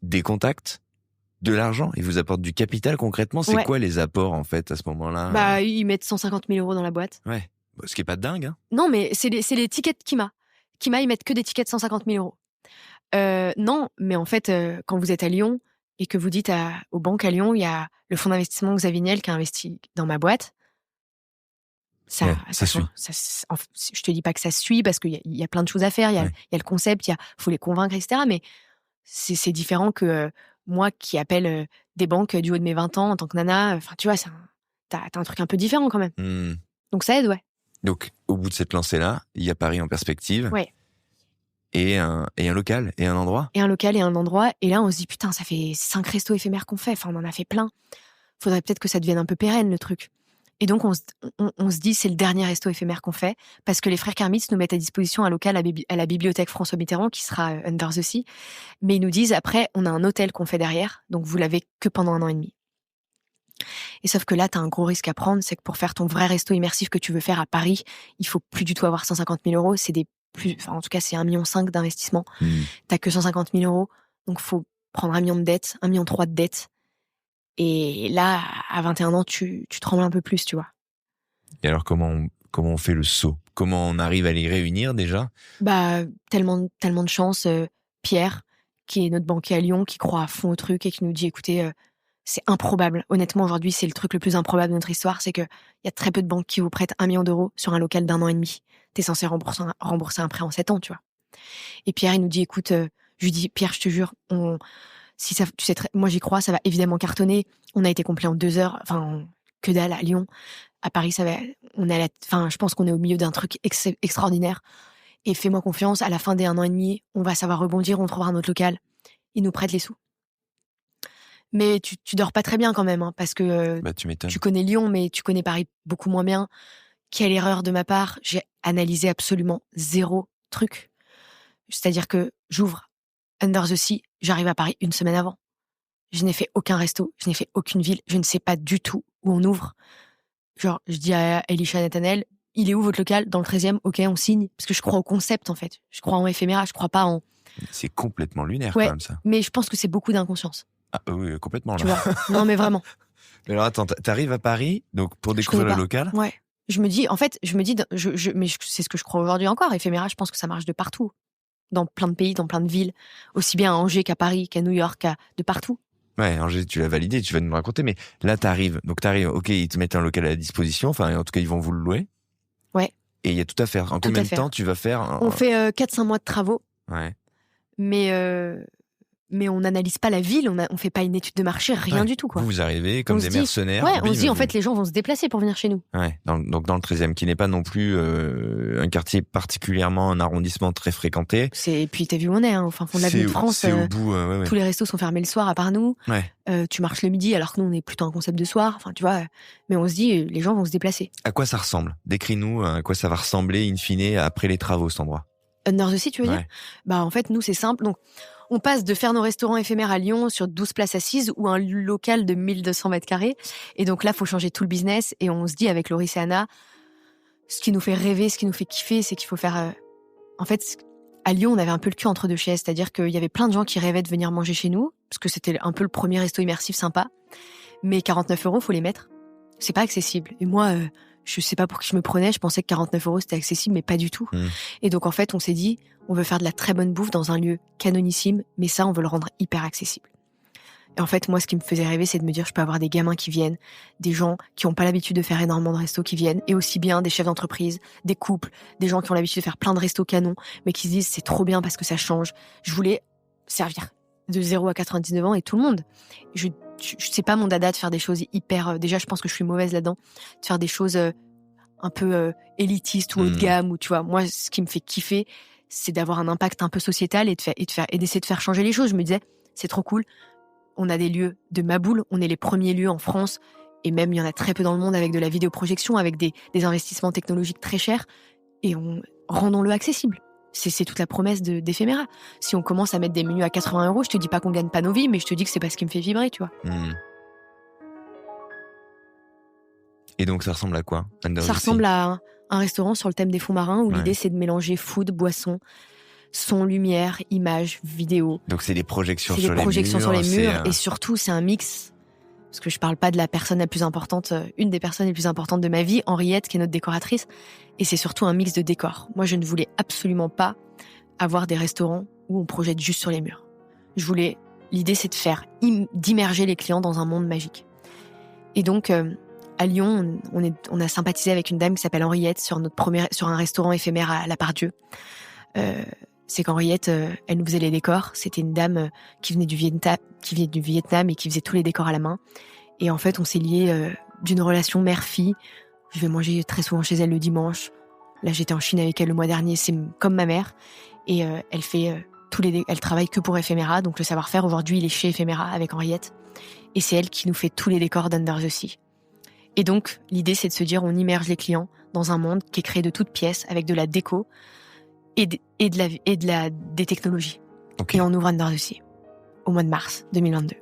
Des contacts, de l'argent. Ils vous apportent du capital concrètement. C'est quoi les apports en fait à ce moment-là? Ils mettent 150 000 euros dans la boîte. Ouais. Ce qui est pas dingue. Hein. Non, mais c'est les tickets de Kima. Kima, ils mettent que des tickets de 150 000 euros. Non, mais en fait, quand vous êtes à Lyon et que vous dites aux banques à Lyon, il y a le fonds d'investissement Xavier Niel qui a investi dans ma boîte. Ça suit. Je te dis pas que ça suit parce qu'il y a plein de choses à faire. Il y a le concept, faut les convaincre, etc. Mais c'est différent que moi qui appelle des banques du haut de mes 20 ans en tant que nana. Enfin, tu vois, t'as un truc un peu différent quand même. Donc ça aide, ouais. Donc, au bout de cette lancée-là, il y a Paris en perspective. Ouais. Et un local, et un endroit. Et un local et un endroit. Et là, on se dit, putain, ça fait 5 restos éphémères qu'on fait. Enfin, on en a fait plein. Faudrait peut-être que ça devienne un peu pérenne, le truc. Et donc, on se dit, c'est le dernier resto éphémère qu'on fait, parce que les frères Karmitz nous mettent à disposition un local à la bibliothèque François Mitterrand, qui sera Under the Sea. Mais ils nous disent, après, on a un hôtel qu'on fait derrière, donc vous l'avez que pendant 1 an et demi. Et sauf que là, t'as un gros risque à prendre, c'est que pour faire ton vrai resto immersif que tu veux faire à Paris, il faut plus du tout avoir 150 000 euros. En tout cas, c'est 1,5 million d'investissement. T'as que 150 000 euros, donc faut prendre 1 million de dettes, 1,3 million de dettes. Et là, à 21 ans, tu trembles un peu plus, tu vois. Et alors, comment on fait le saut? Comment on arrive à les réunir déjà? Tellement de chance. Pierre, qui est notre banquier à Lyon, qui croit à fond au truc et qui nous dit, écoutez, c'est improbable. Honnêtement, aujourd'hui, c'est le truc le plus improbable de notre histoire, c'est qu'il y a très peu de banques qui vous prêtent 1 million d'euros sur un local d'1 an et demi. T'es censé rembourser un prêt en 7 ans, tu vois. Et Pierre, il nous dit, écoute, je lui dis, Pierre, je te jure, si ça, tu sais, moi j'y crois, ça va évidemment cartonner. On a été complet en 2 heures, enfin, que dalle à Lyon. À Paris, je pense qu'on est au milieu d'un truc extraordinaire. Et fais-moi confiance, à la fin des 1 an et demi, on va savoir rebondir, on trouvera un autre local. Ils nous prêtent les sous. Mais tu dors pas très bien quand même, hein, parce que tu m'étonnes. Tu connais Lyon, mais tu connais Paris beaucoup moins bien. Quelle erreur de ma part, j'ai analysé absolument 0 truc. C'est-à-dire que j'ouvre Under the Sea, j'arrive à Paris 1 semaine avant. Je n'ai fait aucun resto, je n'ai fait aucune ville, je ne sais pas du tout où on ouvre. Genre, je dis à Elisha Nathanaël, il est où votre local? Dans le 13e, ok, on signe. Parce que je crois au concept, en fait. Je crois en éphéméra, je crois pas en... C'est complètement lunaire, quand même, ça. Mais je pense que c'est beaucoup d'inconscience. Ah oui, complètement, là. Tu vois? Non, mais vraiment. Mais alors, attends, t'arrives à Paris, donc pour découvrir le local? Ouais. Mais c'est ce que je crois aujourd'hui encore. Éphéméra, je pense que ça marche de partout. Dans plein de pays, dans plein de villes. Aussi bien à Angers qu'à Paris, qu'à New York, de partout. Ouais, Angers, tu l'as validé, tu vas nous le raconter, mais là, t'arrives, ok, ils te mettent un local à la disposition, enfin, en tout cas, ils vont vous le louer. Ouais. Et il y a tout à faire. En combien de temps tu vas faire? On fait 4-5 mois de travaux. Ouais. Mais on n'analyse pas la ville, on fait pas une étude de marché, rien du tout, quoi. Vous arrivez comme des mercenaires. Ouais, on se dit, en fait, les gens vont se déplacer pour venir chez nous. Ouais, donc dans le 13e, qui n'est pas non plus un quartier particulièrement, un arrondissement très fréquenté. Et puis t'as vu où on est, hein, au fin fond de l'avenue de France. C'est au bout, ouais. Tous les restos sont fermés le soir à part nous. Ouais. Tu marches le midi alors que nous on est plutôt un concept de soir. Enfin, tu vois. Mais on se dit, les gens vont se déplacer. À quoi ça ressemble? Décris-nous à quoi ça va ressembler in fine après les travaux, cet endroit. Under the Sea, tu veux dire? En fait, nous c'est simple. Donc, on passe de faire nos restaurants éphémères à Lyon sur 12 places assises ou un local de 1200 mètres carrés. Et donc là, faut changer tout le business. Et on se dit avec Loris et Anna, ce qui nous fait rêver, ce qui nous fait kiffer, c'est qu'il faut faire... En fait, à Lyon, on avait un peu le cul entre 2 chaises. C'est-à-dire qu'il y avait plein de gens qui rêvaient de venir manger chez nous, parce que c'était un peu le premier resto immersif sympa. Mais 49 €, faut les mettre. C'est pas accessible. Et moi, je sais pas pour qui je me prenais, je pensais que 49 € c'était accessible, mais pas du tout. Et donc en fait, on s'est dit, on veut faire de la très bonne bouffe dans un lieu canonissime, mais ça, on veut le rendre hyper accessible. Et en fait, moi, ce qui me faisait rêver, c'est de me dire, je peux avoir des gamins qui viennent, des gens qui n'ont pas l'habitude de faire énormément de restos qui viennent, et aussi bien des chefs d'entreprise, des couples, des gens qui ont l'habitude de faire plein de restos canons, mais qui se disent, c'est trop bien parce que ça change. Je voulais servir de 0 à 99 ans et tout le monde. Je sais pas mon dada de faire des choses hyper... déjà, je pense que je suis mauvaise là-dedans. De faire des choses un peu élitistes ou haut de gamme, ou tu vois, moi, ce qui me fait kiffer, c'est d'avoir un impact un peu sociétal et d'essayer de faire changer les choses. Je me disais, c'est trop cool. On a des lieux de Maboule, on est les premiers lieux en France, et même il y en a très peu dans le monde avec de la vidéoprojection, avec des investissements technologiques très chers, et rendons-le accessible. C'est toute la promesse d'Ephémera. Si on commence à mettre des menus à 80 €, je te dis pas qu'on gagne pas nos vies, mais je te dis que c'est pas ce qui me fait vibrer, tu vois. Et donc ça ressemble à quoi? Ça ressemble à un restaurant sur le thème des fonds marins, où l'idée c'est de mélanger food, boisson, son, lumière, images, vidéo. Donc c'est des projections sur les murs. Et surtout, c'est un mix. Parce que je parle pas de la personne la plus importante, une des personnes les plus importantes de ma vie, Henriette, qui est notre décoratrice. Et c'est surtout un mix de décors. Moi, je ne voulais absolument pas avoir des restaurants où on projette juste sur les murs. L'idée, c'est d'immerger les clients dans un monde magique. Et donc, à Lyon, on a sympathisé avec une dame qui s'appelle Henriette sur un restaurant éphémère à La Part-Dieu. C'est qu'Henriette, elle nous faisait les décors. C'était une dame qui venait du Vietnam et qui faisait tous les décors à la main. Et en fait, on s'est liés d'une relation mère-fille. Je vais manger très souvent chez elle le dimanche. Là, j'étais en Chine avec elle le mois dernier. C'est comme ma mère. Et elle fait elle travaille que pour Ephémera. Donc le savoir-faire, aujourd'hui, il est chez Ephémera avec Henriette. Et c'est elle qui nous fait tous les décors d'Under the Sea. Et donc, l'idée, c'est de se dire, on immerge les clients dans un monde qui est créé de toutes pièces, avec de la déco, des technologies. Okay. Et on ouvre Under the Sea au mois de mars 2022.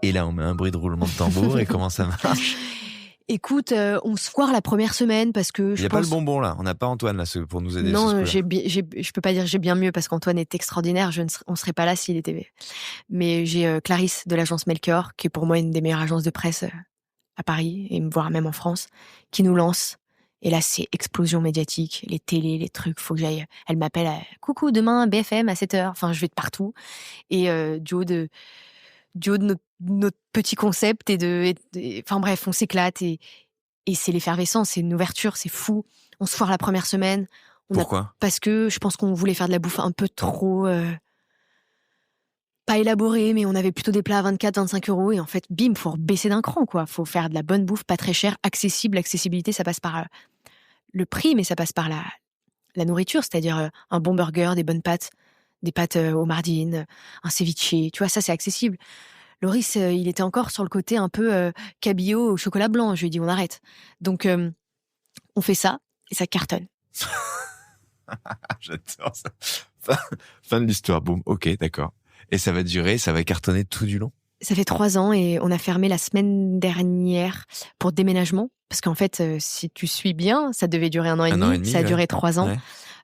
Et là, on met un bruit de roulement de tambour et comment ça marche? Écoute, on se foire la première semaine parce que il n'y a pas le bonbon là, on n'a pas Antoine là pour nous aider. Non, je peux pas dire j'ai bien mieux parce qu'Antoine est extraordinaire, on serait pas là s'il était. Mais j'ai Clarisse de l'agence Melchior, qui est pour moi une des meilleures agences de presse à Paris et voire même en France, qui nous lance. Et là, c'est explosion médiatique, les télés, les trucs, faut que j'aille. Elle m'appelle, coucou, demain BFM à 7h. Enfin, je vais de partout. Et du haut de notre petit concept enfin bref, on s'éclate et c'est l'effervescence, c'est une ouverture, c'est fou. On se foire la première semaine. Pourquoi? Parce que je pense qu'on voulait faire de la bouffe un peu trop pas élaborée, mais on avait plutôt des plats à 24-25 € et en fait, bim, faut baisser d'un cran, quoi. Faut faire de la bonne bouffe, pas très chère, accessible. L'accessibilité, ça passe par le prix, mais ça passe par la nourriture, c'est-à-dire un bon burger, des bonnes pâtes, des pâtes au mardine, un ceviche, tu vois, ça c'est accessible. Loris, il était encore sur le côté un peu cabillaud au chocolat blanc. Je lui ai dit, on arrête. Donc, on fait ça et ça cartonne. J'adore ça. Fin de l'histoire, boum, ok, d'accord. Et ça va cartonner tout du long? Ça fait 3 ans et on a fermé la semaine dernière pour déménagement. Parce qu'en fait, si tu suis bien, ça devait durer 1 an et demi. Ça a duré 3 ans.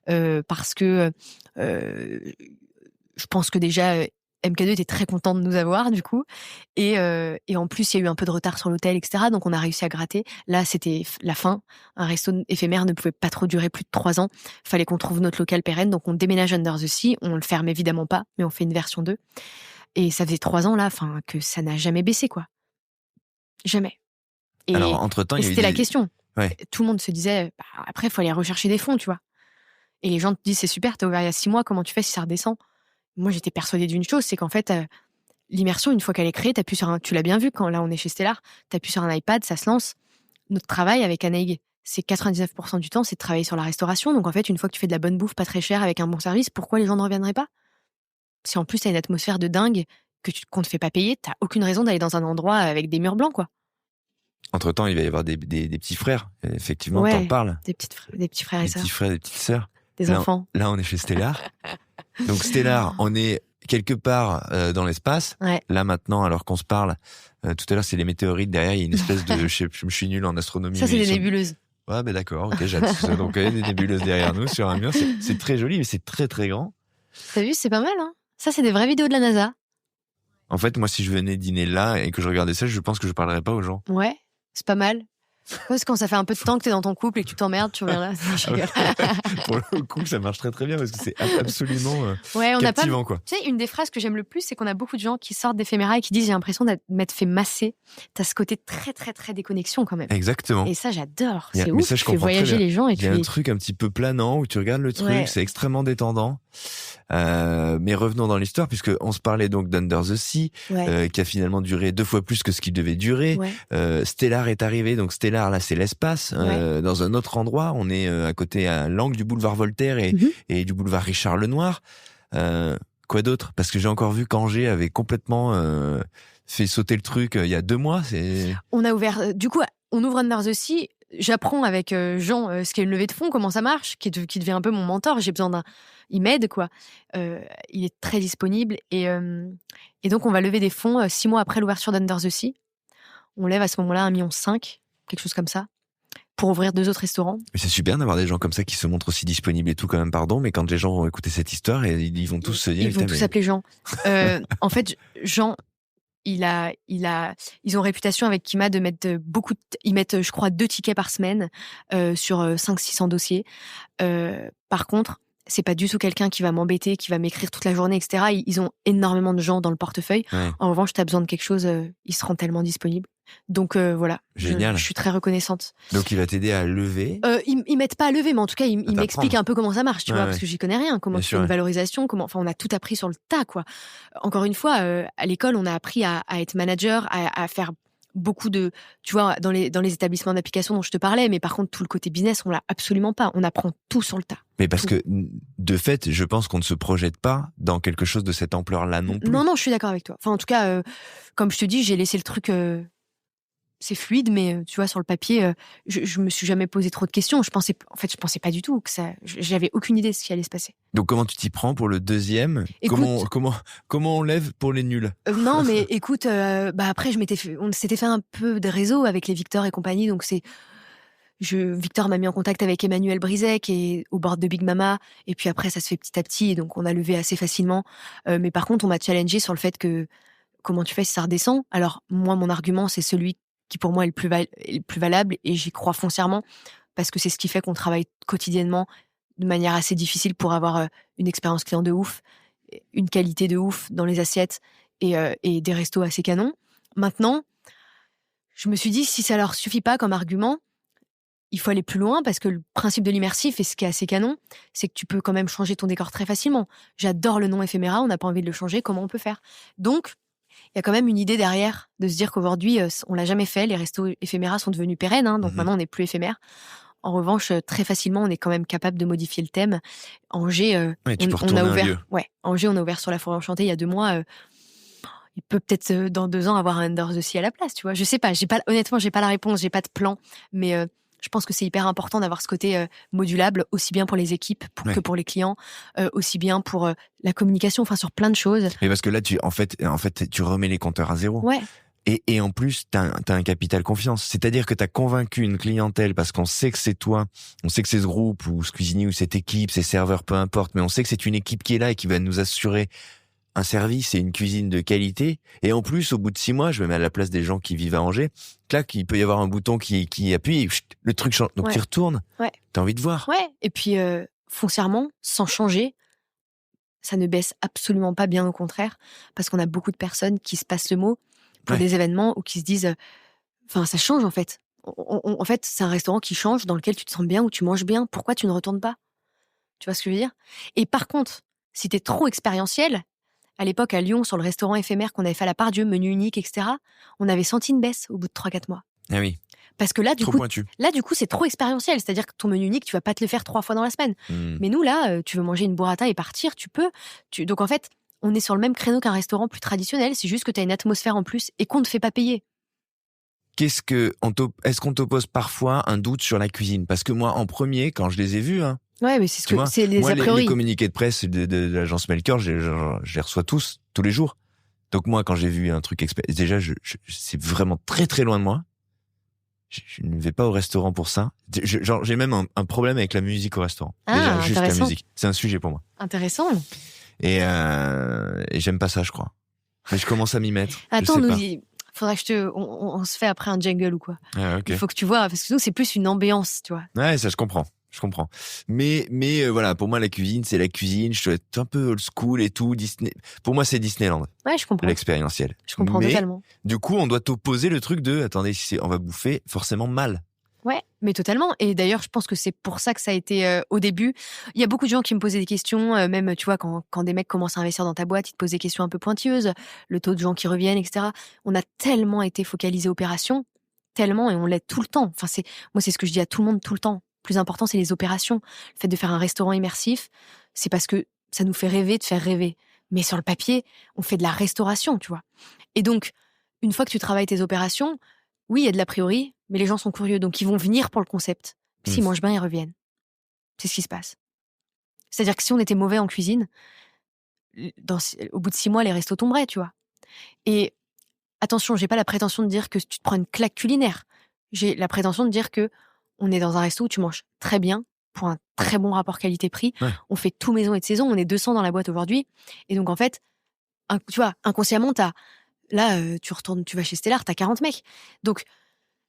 Ouais. Parce que je pense que déjà... MK2 était très content de nous avoir, du coup. Et en plus, il y a eu un peu de retard sur l'hôtel, etc. Donc, on a réussi à gratter. Là, c'était la fin. Un resto éphémère ne pouvait pas trop durer plus de 3 ans. Fallait qu'on trouve notre local pérenne. Donc, on déménage Under the Sea. On le ferme évidemment pas, mais on fait une version 2. Et ça faisait 3 ans, là, que ça n'a jamais baissé, quoi. Jamais. Et, alors, entre-temps, c'était la question. Ouais. Tout le monde se disait, après, il faut aller rechercher des fonds, tu vois. Et les gens te disent, c'est super, t'as ouvert il y a 6 mois, comment tu fais si ça redescend? Moi, j'étais persuadée d'une chose, c'est qu'en fait, l'immersion, une fois qu'elle est créée, tu l'as bien vu quand là on est chez Stellar, t'appuies sur un iPad, ça se lance. Notre travail avec Anaïg, c'est 99% du temps, c'est de travailler sur la restauration. Donc en fait, une fois que tu fais de la bonne bouffe, pas très chère, avec un bon service, pourquoi les gens ne reviendraient pas? Si en plus t'as une atmosphère de dingue qu'on te fait pas payer, t'as aucune raison d'aller dans un endroit avec des murs blancs, quoi. Entre-temps, il va y avoir des petits frères. Effectivement, t'en parles. Des petits frères et sœurs. Des petits frères, des petites sœurs. Des enfants. Là, on est chez Stellar. Donc Stellar, on est quelque part dans l'espace. Ouais. Là maintenant, alors qu'on se parle, tout à l'heure c'est les météorites, derrière il y a une espèce de... je suis nul en astronomie. Ça c'est des nébuleuses. Ouais, ben d'accord, ok, j'attends. Donc il y a des nébuleuses derrière nous sur un mur, c'est très joli, mais c'est très très grand. T'as vu, c'est pas mal, hein. Ça c'est des vraies vidéos de la NASA. En fait, moi si je venais dîner là et que je regardais ça, je pense que je parlerais pas aux gens. Ouais. c'est pas mal. Parce que quand ça fait un peu de temps que t'es dans ton couple et que tu t'emmerdes, tu reviens là. Je rigole. Pour le coup, ça marche très très bien parce que c'est absolument Ouais, on n'a pas. captivant, quoi. Tu sais, une des phrases que j'aime le plus, c'est qu'on a beaucoup de gens qui sortent d'éphéméra et qui disent j'ai l'impression de m'être fait masser. T'as ce côté très très très déconnexion quand même. Exactement. Et ça, j'adore. Mais C'est ça, ouf. je Tu fais comprends très voyager bien. les gens et Il y a un truc un petit peu planant où tu regardes le truc, Ouais. c'est extrêmement détendant. Mais revenons dans l'histoire, puisque on se parlait donc d'Under the Sea, qui a finalement duré 2 fois plus que ce qu'il devait durer. Ouais. Stellar est arrivé, donc Stellar là c'est l'espace, dans un autre endroit. On est à côté, à l'angle du boulevard Voltaire et du boulevard Richard Lenoir. Quoi d'autre? Parce que j'ai encore vu qu'Angers avait complètement fait sauter le truc il y a 2 mois. On a ouvert. Du coup, on ouvre Under the Sea. J'apprends avec Jean ce qu'est une levée de fonds, comment ça marche, qui devient un peu mon mentor. J'ai besoin d'un. Il m'aide, quoi. Il est très disponible. Et donc, on va lever des fonds 6 mois après l'ouverture d'Under the Sea. On lève à ce moment-là 1,5 million, quelque chose comme ça, pour ouvrir 2 autres restaurants. Mais c'est super d'avoir des gens comme ça qui se montrent aussi disponibles et tout, quand même, pardon. Mais quand les gens vont écouter cette histoire, ils vont tous se dire... Ils vont tous appeler Jean. En fait, Jean... Ils ont réputation avec Kima de mettre ils mettent, je crois, 2 tickets par semaine sur 500-600 dossiers. Par contre, c'est pas du tout quelqu'un qui va m'embêter, qui va m'écrire toute la journée, etc. Ils ont énormément de gens dans le portefeuille. Ouais. En revanche, t'as besoin de quelque chose, ils seront tellement disponibles. Donc voilà, génial. Je suis très reconnaissante. Donc il va t'aider à lever. Ils m'aident pas à lever, mais en tout cas, ils m'expliquent un peu comment ça marche, tu vois, parce que j'y connais rien. Comment tu fais une valorisation, on a tout appris sur le tas, quoi. Encore une fois, à l'école, on a appris à être manager, à faire beaucoup de, tu vois, dans les établissements d'application dont je te parlais, mais par contre, tout le côté business, on l'a absolument pas. On apprend tout sur le tas. Mais parce que, de fait, je pense qu'on ne se projette pas dans quelque chose de cette ampleur-là non plus. Non, je suis d'accord avec toi. Enfin, en tout cas, comme je te dis, j'ai laissé le truc... c'est fluide, mais tu vois, sur le papier, je me suis jamais posé trop de questions. Je pensais pas du tout que ça. J'avais aucune idée de ce qui allait se passer. Donc, comment tu t'y prends pour le deuxième? Écoute, comment on lève pour les nuls? Non, mais écoute, après, on s'était fait un peu de réseau avec les Victor et compagnie, donc Victor m'a mis en contact avec Emmanuel Brizet, qui est au bord de Big Mama, et puis après, ça se fait petit à petit, et donc on a levé assez facilement. Mais par contre, on m'a challengé sur le fait que comment tu fais si ça redescend? Alors, moi, mon argument, c'est celui qui pour moi est le plus valable, et j'y crois foncièrement, parce que c'est ce qui fait qu'on travaille quotidiennement de manière assez difficile pour avoir une expérience client de ouf, une qualité de ouf dans les assiettes et des restos assez canons. Maintenant, je me suis dit, si ça leur suffit pas comme argument, il faut aller plus loin, parce que le principe de l'immersif, et ce qui est assez canon, c'est que tu peux quand même changer ton décor très facilement. J'adore le nom éphéméra, on n'a pas envie de le changer, comment on peut faire? Donc, il y a quand même une idée derrière de se dire qu'aujourd'hui, on l'a jamais fait, les restos éphéméras sont devenus pérennes, donc maintenant on n'est plus éphémère. En revanche, très facilement, on est quand même capable de modifier le thème. Angers, on a ouvert. Angers, on a ouvert sur la Forêt Enchantée il y a 2 mois. Il peut peut-être dans 2 ans avoir un Under the Sea à la place, tu vois. Je sais pas. Honnêtement, j'ai pas la réponse, j'ai pas de plan, mais je pense que c'est hyper important d'avoir ce côté modulable, aussi bien pour les équipes que pour les clients, aussi bien pour la communication, enfin sur plein de choses. Mais parce que là, tu remets les compteurs à zéro. Ouais. Et en plus, t'as un capital confiance. C'est-à-dire que t'as convaincu une clientèle parce qu'on sait que c'est toi, on sait que c'est ce groupe ou ce cuisinier ou cette équipe, ces serveurs, peu importe, mais on sait que c'est une équipe qui est là et qui va nous assurer un service et une cuisine de qualité. Et en plus, au bout de 6 mois, je me mets à la place des gens qui vivent à Angers. Clac, il peut y avoir un bouton qui appuie et le truc change. Donc tu retournes. Ouais. T'as envie de voir. Ouais. Et puis, foncièrement, sans changer, ça ne baisse absolument pas, bien au contraire, parce qu'on a beaucoup de personnes qui se passent le mot pour des événements ou qui se disent, enfin, ça change en fait. En fait, c'est un restaurant qui change, dans lequel tu te sens bien, où tu manges bien. Pourquoi tu ne retournes pas? Tu vois ce que je veux dire? Et par contre, si t'es trop expérientiel, à l'époque, à Lyon, sur le restaurant éphémère qu'on avait fait à la Part-Dieu, menu unique, etc., on avait senti une baisse au bout de 3-4 mois. Ah oui. Parce que là, du coup, c'est trop expérientiel. C'est-à-dire que ton menu unique, tu vas pas te le faire 3 fois dans la semaine. Mais nous, là, tu veux manger une burrata et partir, tu peux. Donc en fait, on est sur le même créneau qu'un restaurant plus traditionnel. C'est juste que tu as une atmosphère en plus et qu'on ne te fait pas payer. Est-ce qu'on t'oppose parfois un doute sur la cuisine? Parce que moi, en premier, quand je les ai vus, ouais, mais c'est les a priori. Les communiqués de presse de l'agence Melchior, je les reçois tous les jours. Donc moi, quand j'ai vu un truc déjà, c'est vraiment très très loin de moi. Je ne vais pas au restaurant pour ça. J'ai même un problème avec la musique au restaurant. Déjà, juste la musique. C'est un sujet pour moi. Intéressant. Et j'aime pas ça, je crois. Mais je commence à m'y mettre. Attends, Faudra que on se fait après un jungle ou quoi. Ah, ok. Il faut que tu vois, parce que nous, c'est plus une ambiance, tu vois. Ouais, ça, je comprends. Mais voilà, pour moi, la cuisine, c'est la cuisine. Je dois être un peu old school et tout. Disney. Pour moi, c'est Disneyland, Ouais, je comprends. l'expérientiel. Je comprends totalement. Du coup, on doit t'opposer le truc de, attendez, on va bouffer forcément mal. Ouais, mais totalement. Et d'ailleurs, je pense que c'est pour ça que ça a été au début. Il y a beaucoup de gens qui me posaient des questions, même, tu vois, quand des mecs commencent à investir dans ta boîte, ils te posent des questions un peu pointilleuses, le taux de gens qui reviennent, etc. On a tellement été focalisé opération, tellement, et on l'est tout le temps. Enfin, moi, c'est ce que je dis à tout le monde tout le temps. Le plus important, c'est les opérations. Le fait de faire un restaurant immersif, c'est parce que ça nous fait rêver de faire rêver. Mais sur le papier, on fait de la restauration, tu vois. Et donc, une fois que tu travailles tes opérations, oui, il y a de l'a priori, mais les gens sont curieux, donc ils vont venir pour le concept. S'ils mangent bien, ils reviennent. C'est ce qui se passe. C'est-à-dire que si on était mauvais en cuisine, au bout de 6 mois, les restos tomberaient, tu vois. Et attention, j'ai pas la prétention de dire que tu te prends une claque culinaire. J'ai la prétention de dire que on est dans un resto où tu manges très bien, pour un très bon rapport qualité-prix. Ouais. On fait tout maison et de saison. On est 200 dans la boîte aujourd'hui. Et donc, en fait, tu vois, inconsciemment, tu retournes, tu vas chez Stellar, t'as 40 mecs. Donc,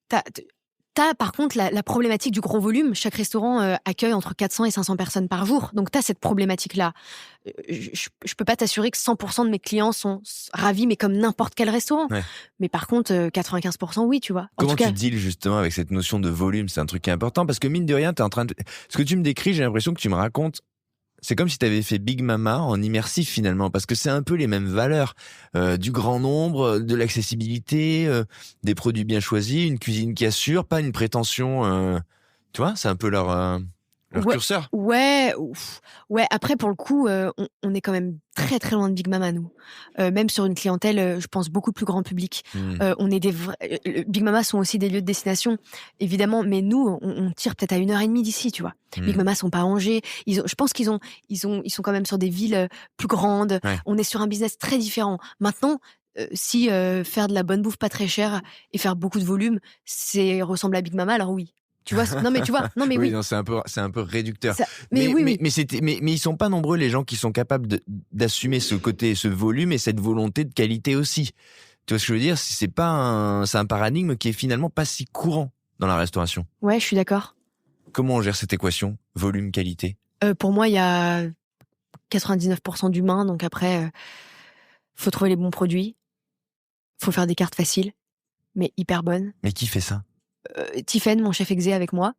t'as par contre la problématique du gros volume. Chaque restaurant accueille entre 400 et 500 personnes par jour. Donc, t'as cette problématique-là. Je peux pas t'assurer que 100% de mes clients sont ravis, mais comme n'importe quel restaurant. Ouais. Mais par contre, 95%, oui, tu vois. Comment tu deals justement avec cette notion de volume? C'est un truc qui est important parce que mine de rien, t'es en train de... Ce que tu me décris, j'ai l'impression que tu me racontes, c'est comme si tu avais fait Big Mama en immersif finalement, parce que c'est un peu les mêmes valeurs, du grand nombre, de l'accessibilité, des produits bien choisis, une cuisine qui assure, pas une prétention, tu vois, c'est un peu leur curseur. Ouais. Après, pour le coup, on est quand même très très loin de Big Mama, nous. Même sur une clientèle, je pense, beaucoup plus grand public. On est Big Mama sont aussi des lieux de destination, évidemment, mais nous, on tire peut-être à 1h30 d'ici, tu vois. Big Mama sont pas à Angers. Je pense ils sont quand même sur des villes plus grandes. Ouais. On est sur un business très différent. Maintenant, si faire de la bonne bouffe pas très chère et faire beaucoup de volume, c'est ressemble à Big Mama, alors oui. Tu vois, non mais oui. Non, c'est un peu réducteur. Mais oui. Mais ils sont pas nombreux les gens qui sont capables d'assumer ce côté, ce volume et cette volonté de qualité aussi. Tu vois ce que je veux dire? C'est un paradigme qui est finalement pas si courant dans la restauration. Ouais, je suis d'accord. Comment on gère cette équation volume-qualité? Pour moi, il y a 99% d'humains, donc après, faut trouver les bons produits, faut faire des cartes faciles, mais hyper bonnes. Mais qui fait ça? Tiffaine, mon chef exé avec moi.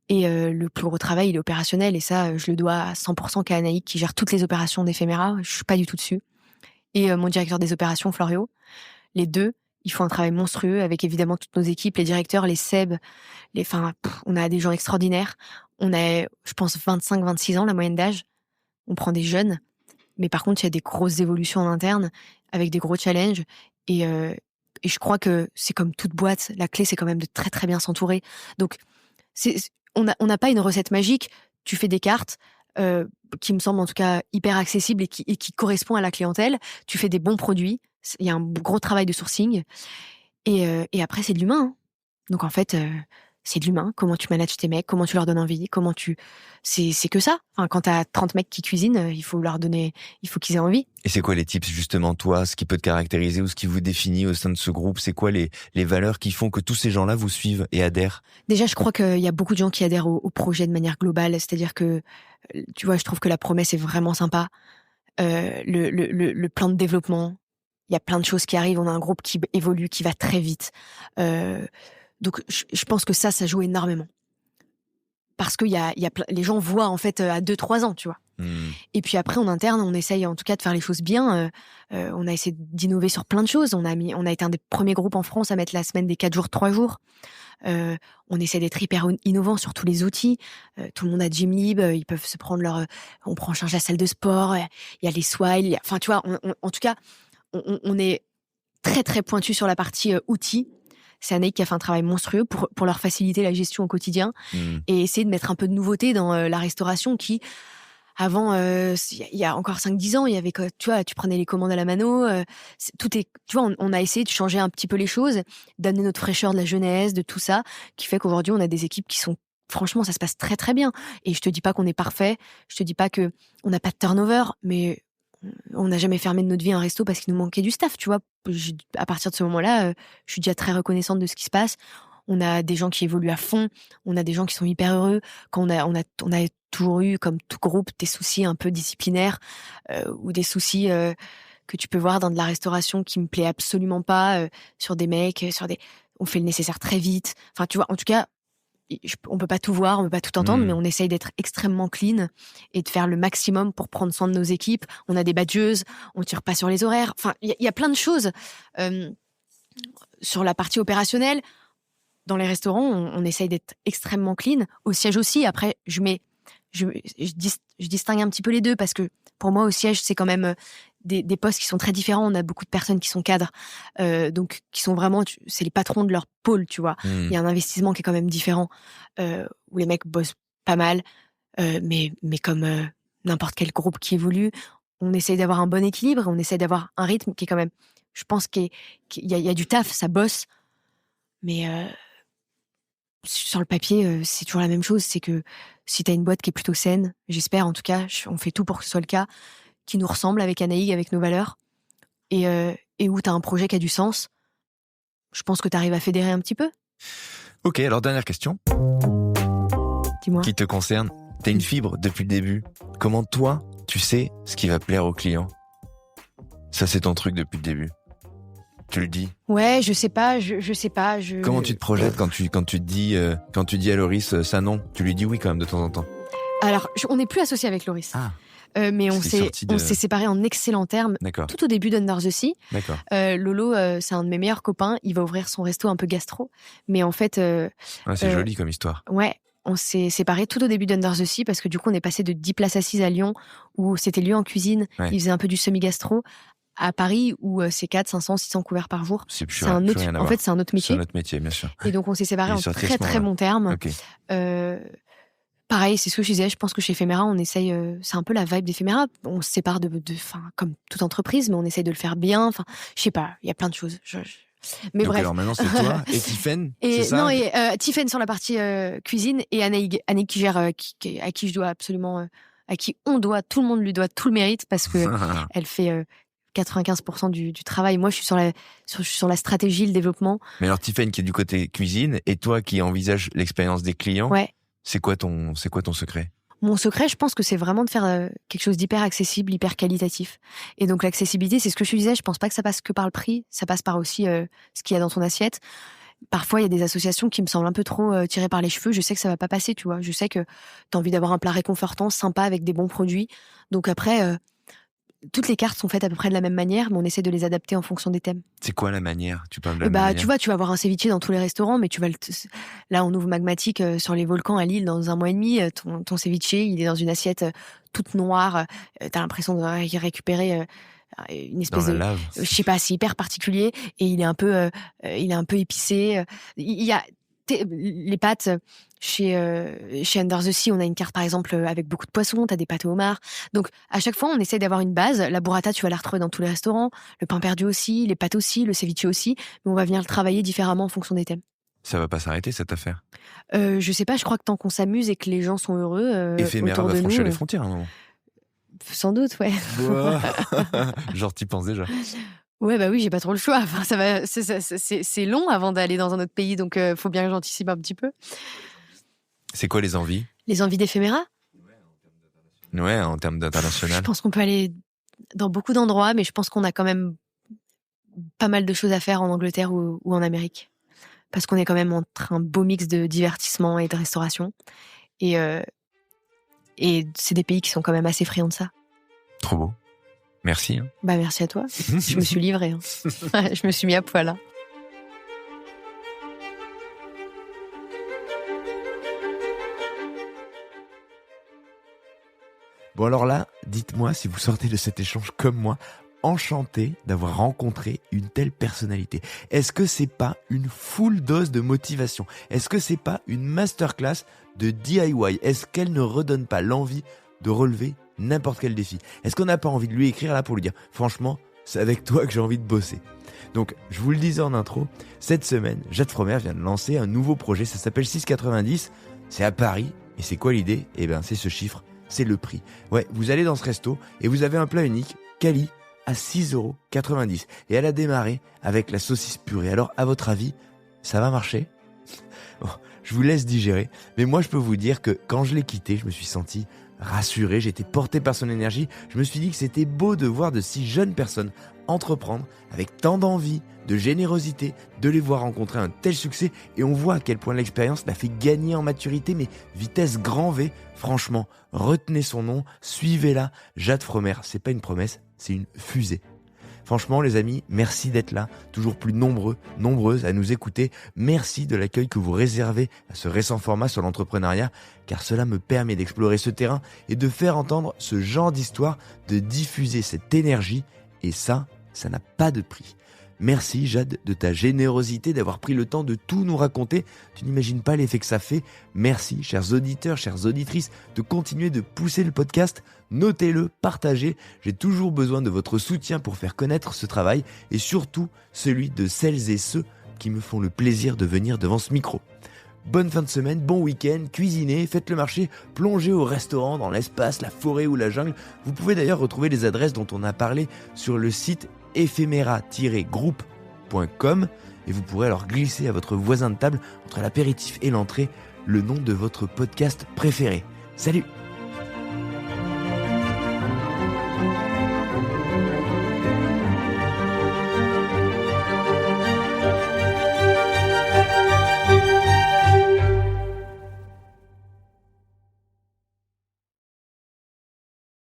Et le plus gros travail, il est opérationnel. Et ça, je le dois à 100% qu'à Anaïk, qui gère toutes les opérations d'Ephéméra. Je suis pas du tout dessus. Et mon directeur des opérations, Florio. Les deux, ils font un travail monstrueux avec évidemment toutes nos équipes, les directeurs, les SEB. On a des gens extraordinaires. On a, je pense, 25-26 ans, la moyenne d'âge. On prend des jeunes. Mais par contre, il y a des grosses évolutions en interne avec des gros challenges. Et je crois que c'est comme toute boîte. La clé, c'est quand même de très, très bien s'entourer. Donc, on n'a pas une recette magique. Tu fais des cartes qui me semblent en tout cas hyper accessibles et qui correspondent à la clientèle. Tu fais des bons produits. Il y a un gros travail de sourcing. Et après, c'est de l'humain. Hein. Donc en fait, c'est de l'humain. Comment tu manages tes mecs, comment tu leur donnes envie, c'est que ça. Enfin, quand t'as 30 mecs qui cuisinent, il faut qu'ils aient envie. Et c'est quoi les tips justement, toi, ce qui peut te caractériser ou ce qui vous définit au sein de ce groupe? C'est quoi les valeurs qui font que tous ces gens-là vous suivent et adhèrent? Déjà, je crois qu'il y a beaucoup de gens qui adhèrent au projet de manière globale. C'est-à-dire que, tu vois, je trouve que la promesse est vraiment sympa. Le plan de développement, il y a plein de choses qui arrivent. On a un groupe qui évolue, qui va très vite. Donc, je pense que ça joue énormément. Parce que les gens voient, en fait, à 2-3 ans, tu vois. Et puis après, en interne, on essaye, en tout cas, de faire les choses bien. On a essayé d'innover sur plein de choses. On a été un des premiers groupes en France à mettre la semaine des 4 jours, 3 jours. On essaie d'être hyper innovant sur tous les outils. Tout le monde a Gymlib, ils peuvent se prendre on prend en charge la salle de sport, il y a les Swile. Enfin, tu vois, en tout cas, on est très, très pointu sur la partie outils. C'est Anaïk qui a fait un travail monstrueux pour leur faciliter la gestion au quotidien et essayer de mettre un peu de nouveauté dans la restauration qui, avant, il y a encore 5-10 ans, il y avait, tu vois, tu prenais les commandes à la mano. Tu vois, on a essayé de changer un petit peu les choses, d'amener notre fraîcheur de la jeunesse, de tout ça, qui fait qu'aujourd'hui, on a des équipes qui sont, franchement, ça se passe très, très bien. Et je te dis pas qu'on est parfait, je te dis pas qu'on n'a pas de turnover, mais on n'a jamais fermé de notre vie un resto parce qu'il nous manquait du staff, tu vois. à partir de ce moment-là, je suis déjà très reconnaissante de ce qui se passe. On a des gens qui évoluent à fond, on a des gens qui sont hyper heureux. Quand on a toujours eu, comme tout groupe, des soucis un peu disciplinaires ou des soucis que tu peux voir dans de la restauration qui me plaît absolument pas, sur des mecs, on fait le nécessaire très vite. Enfin, tu vois, en tout cas, on peut pas tout voir, on peut pas tout entendre, mais on essaye d'être extrêmement clean et de faire le maximum pour prendre soin de nos équipes. On a des badgeuses, on tire pas sur les horaires. Enfin, il y a plein de choses sur la partie opérationnelle. Dans les restaurants, on essaye d'être extrêmement clean. Au siège aussi. Après, je distingue un petit peu les deux parce que pour moi, au siège, c'est quand même des postes qui sont très différents. On a beaucoup de personnes qui sont cadres, donc qui sont vraiment, c'est les patrons de leur pôle, tu vois. Il y a un investissement qui est quand même différent, où les mecs bossent pas mal, mais comme n'importe quel groupe qui évolue, on essaye d'avoir un bon équilibre, on essaye d'avoir un rythme qui est quand même, je pense qu'il y a du taf, ça bosse, mais sur le papier, c'est toujours la même chose. C'est que si t'as une boîte qui est plutôt saine, j'espère en tout cas, on fait tout pour que ce soit le cas, qui nous ressemble avec Anaïg, avec nos valeurs, et où t'as un projet qui a du sens, je pense que t'arrives à fédérer un petit peu. Ok, alors dernière question. Dis-moi. Qui te concerne. T'as une fibre depuis le début. Comment toi, tu sais ce qui va plaire aux clients? Ça, c'est ton truc depuis le début. Tu le dis. Ouais, je sais pas, je sais pas. Comment tu te projettes quand tu dis à Loris ça non? Tu lui dis oui quand même de temps en temps. Alors, on n'est plus associés avec Loris. Ah. Mais on s'est séparés en excellents termes. D'accord. Tout au début d'Under the Sea. D'accord. Lolo, c'est un de mes meilleurs copains. Il va ouvrir son resto un peu gastro. Mais en fait... c'est joli comme histoire. Ouais. On s'est séparés tout au début d'Under the Sea parce que du coup, on est passé de 10 places assises à Lyon où c'était lieu en cuisine. Ouais. Il faisait un peu du semi-gastro. À Paris où c'est 4, 500, 600 couverts par jour. C'est un autre, en fait, c'est un autre métier. C'est un autre métier, bien sûr. Et donc, on s'est séparés en très, très bons termes. Okay. Pareil, c'est ce que je disais. Je pense que chez Ephémera, on essaye. C'est un peu la vibe d'Ephémera. On se sépare comme toute entreprise, mais on essaye de le faire bien. Enfin, je sais pas. Il y a plein de choses. Mais donc bref. Alors maintenant, c'est toi et Tiffaine. C'est ça non, et Tiffaine sur la partie cuisine et Anaïg qui gère, à qui je dois absolument, à qui on doit, tout le monde lui doit tout le mérite parce que elle fait 95% du travail. Moi, je suis sur la stratégie, le développement. Mais alors, Tiffaine qui est du côté cuisine et toi qui envisage l'expérience des clients. Ouais. C'est quoi ton secret? Mon secret, je pense que c'est vraiment de faire quelque chose d'hyper accessible, hyper qualitatif. Et donc, l'accessibilité, c'est ce que je disais. Je pense pas que ça passe que par le prix. Ça passe par aussi ce qu'il y a dans ton assiette. Parfois, il y a des associations qui me semblent un peu trop tirées par les cheveux. Je sais que ça va pas passer, tu vois. Je sais que t'as envie d'avoir un plat réconfortant, sympa, avec des bons produits. Donc après, toutes les cartes sont faites à peu près de la même manière, mais on essaie de les adapter en fonction des thèmes. C'est quoi la manière? Tu parles de la manière? Tu vois, tu vas avoir un ceviche dans tous les restaurants, mais là, on ouvre Magmatic sur les volcans à Lille dans un mois et demi. Ton ceviche, il est dans une assiette toute noire. T'as l'impression de récupérer une espèce de lave. Je sais pas, c'est hyper particulier et il est un peu épicé. Il y a les pâtes. Chez Under the Sea, on a une carte par exemple avec beaucoup de poissons, t'as des pâtes au homard. Donc à chaque fois, on essaie d'avoir une base. La burrata, tu vas la retrouver dans tous les restaurants, le pain perdu aussi, les pâtes aussi, le ceviche aussi, mais on va venir le travailler différemment en fonction des thèmes. Ça va pas s'arrêter cette affaire? Je sais pas, je crois que tant qu'on s'amuse et que les gens sont heureux Ephémera autour de va nous, franchir les frontières à un moment. Sans doute, ouais. Genre t'y penses déjà? Ouais, bah oui, j'ai pas trop le choix. Enfin, c'est long avant d'aller dans un autre pays, donc faut bien que j'anticipe un petit peu. C'est quoi les envies? Les envies d'Ephémera? Ouais, en termes d'international. Je pense qu'on peut aller dans beaucoup d'endroits, mais je pense qu'on a quand même pas mal de choses à faire en Angleterre ou en Amérique. Parce qu'on est quand même entre un beau mix de divertissement et de restauration. Et c'est des pays qui sont quand même assez friands de ça. Trop beau. Merci. Hein. Bah merci à toi. Je me suis livrée. Hein. Je me suis mis à poil. Hein. Bon alors là, dites-moi si vous sortez de cet échange comme moi, enchanté d'avoir rencontré une telle personnalité. Est-ce que c'est pas une full dose de motivation? Est-ce que c'est pas une masterclass de DIY? Est-ce qu'elle ne redonne pas l'envie de relever n'importe quel défi? Est-ce qu'on n'a pas envie de lui écrire là pour lui dire « Franchement, c'est avec toi que j'ai envie de bosser ». Donc, je vous le disais en intro, cette semaine, Jade Fromer vient de lancer un nouveau projet, ça s'appelle 690, c'est à Paris, et c'est quoi l'idée? Eh ben, c'est ce chiffre, c'est le prix. Ouais, vous allez dans ce resto, et vous avez un plat unique, quali, à 6,90 € et elle a démarré avec la saucisse purée. Alors, à votre avis, ça va marcher ? Bon, je vous laisse digérer, mais moi je peux vous dire que quand je l'ai quitté, je me suis senti rassuré, j'étais porté par son énergie, je me suis dit que c'était beau de voir de si jeunes personnes entreprendre avec tant d'envie, de générosité, de les voir rencontrer un tel succès et on voit à quel point l'expérience l'a fait gagner en maturité, mais vitesse grand V. Franchement, retenez son nom, suivez-la, Jade Fromer, c'est pas une promesse, c'est une fusée. Franchement les amis, merci d'être là, toujours plus nombreux, nombreuses à nous écouter. Merci de l'accueil que vous réservez à ce récent format sur l'entrepreneuriat, car cela me permet d'explorer ce terrain et de faire entendre ce genre d'histoire, de diffuser cette énergie, et ça n'a pas de prix. Merci Jade de ta générosité, d'avoir pris le temps de tout nous raconter. Tu n'imagines pas l'effet que ça fait. Merci, chers auditeurs, chères auditrices, de continuer de pousser le podcast. Notez-le, partagez. J'ai toujours besoin de votre soutien pour faire connaître ce travail et surtout celui de celles et ceux qui me font le plaisir de venir devant ce micro. Bonne fin de semaine, bon week-end, cuisinez, faites le marché, plongez au restaurant, dans l'espace, la forêt ou la jungle. Vous pouvez d'ailleurs retrouver les adresses dont on a parlé sur le site ephemera-groupe.com et vous pourrez alors glisser à votre voisin de table entre l'apéritif et l'entrée le nom de votre podcast préféré. Salut!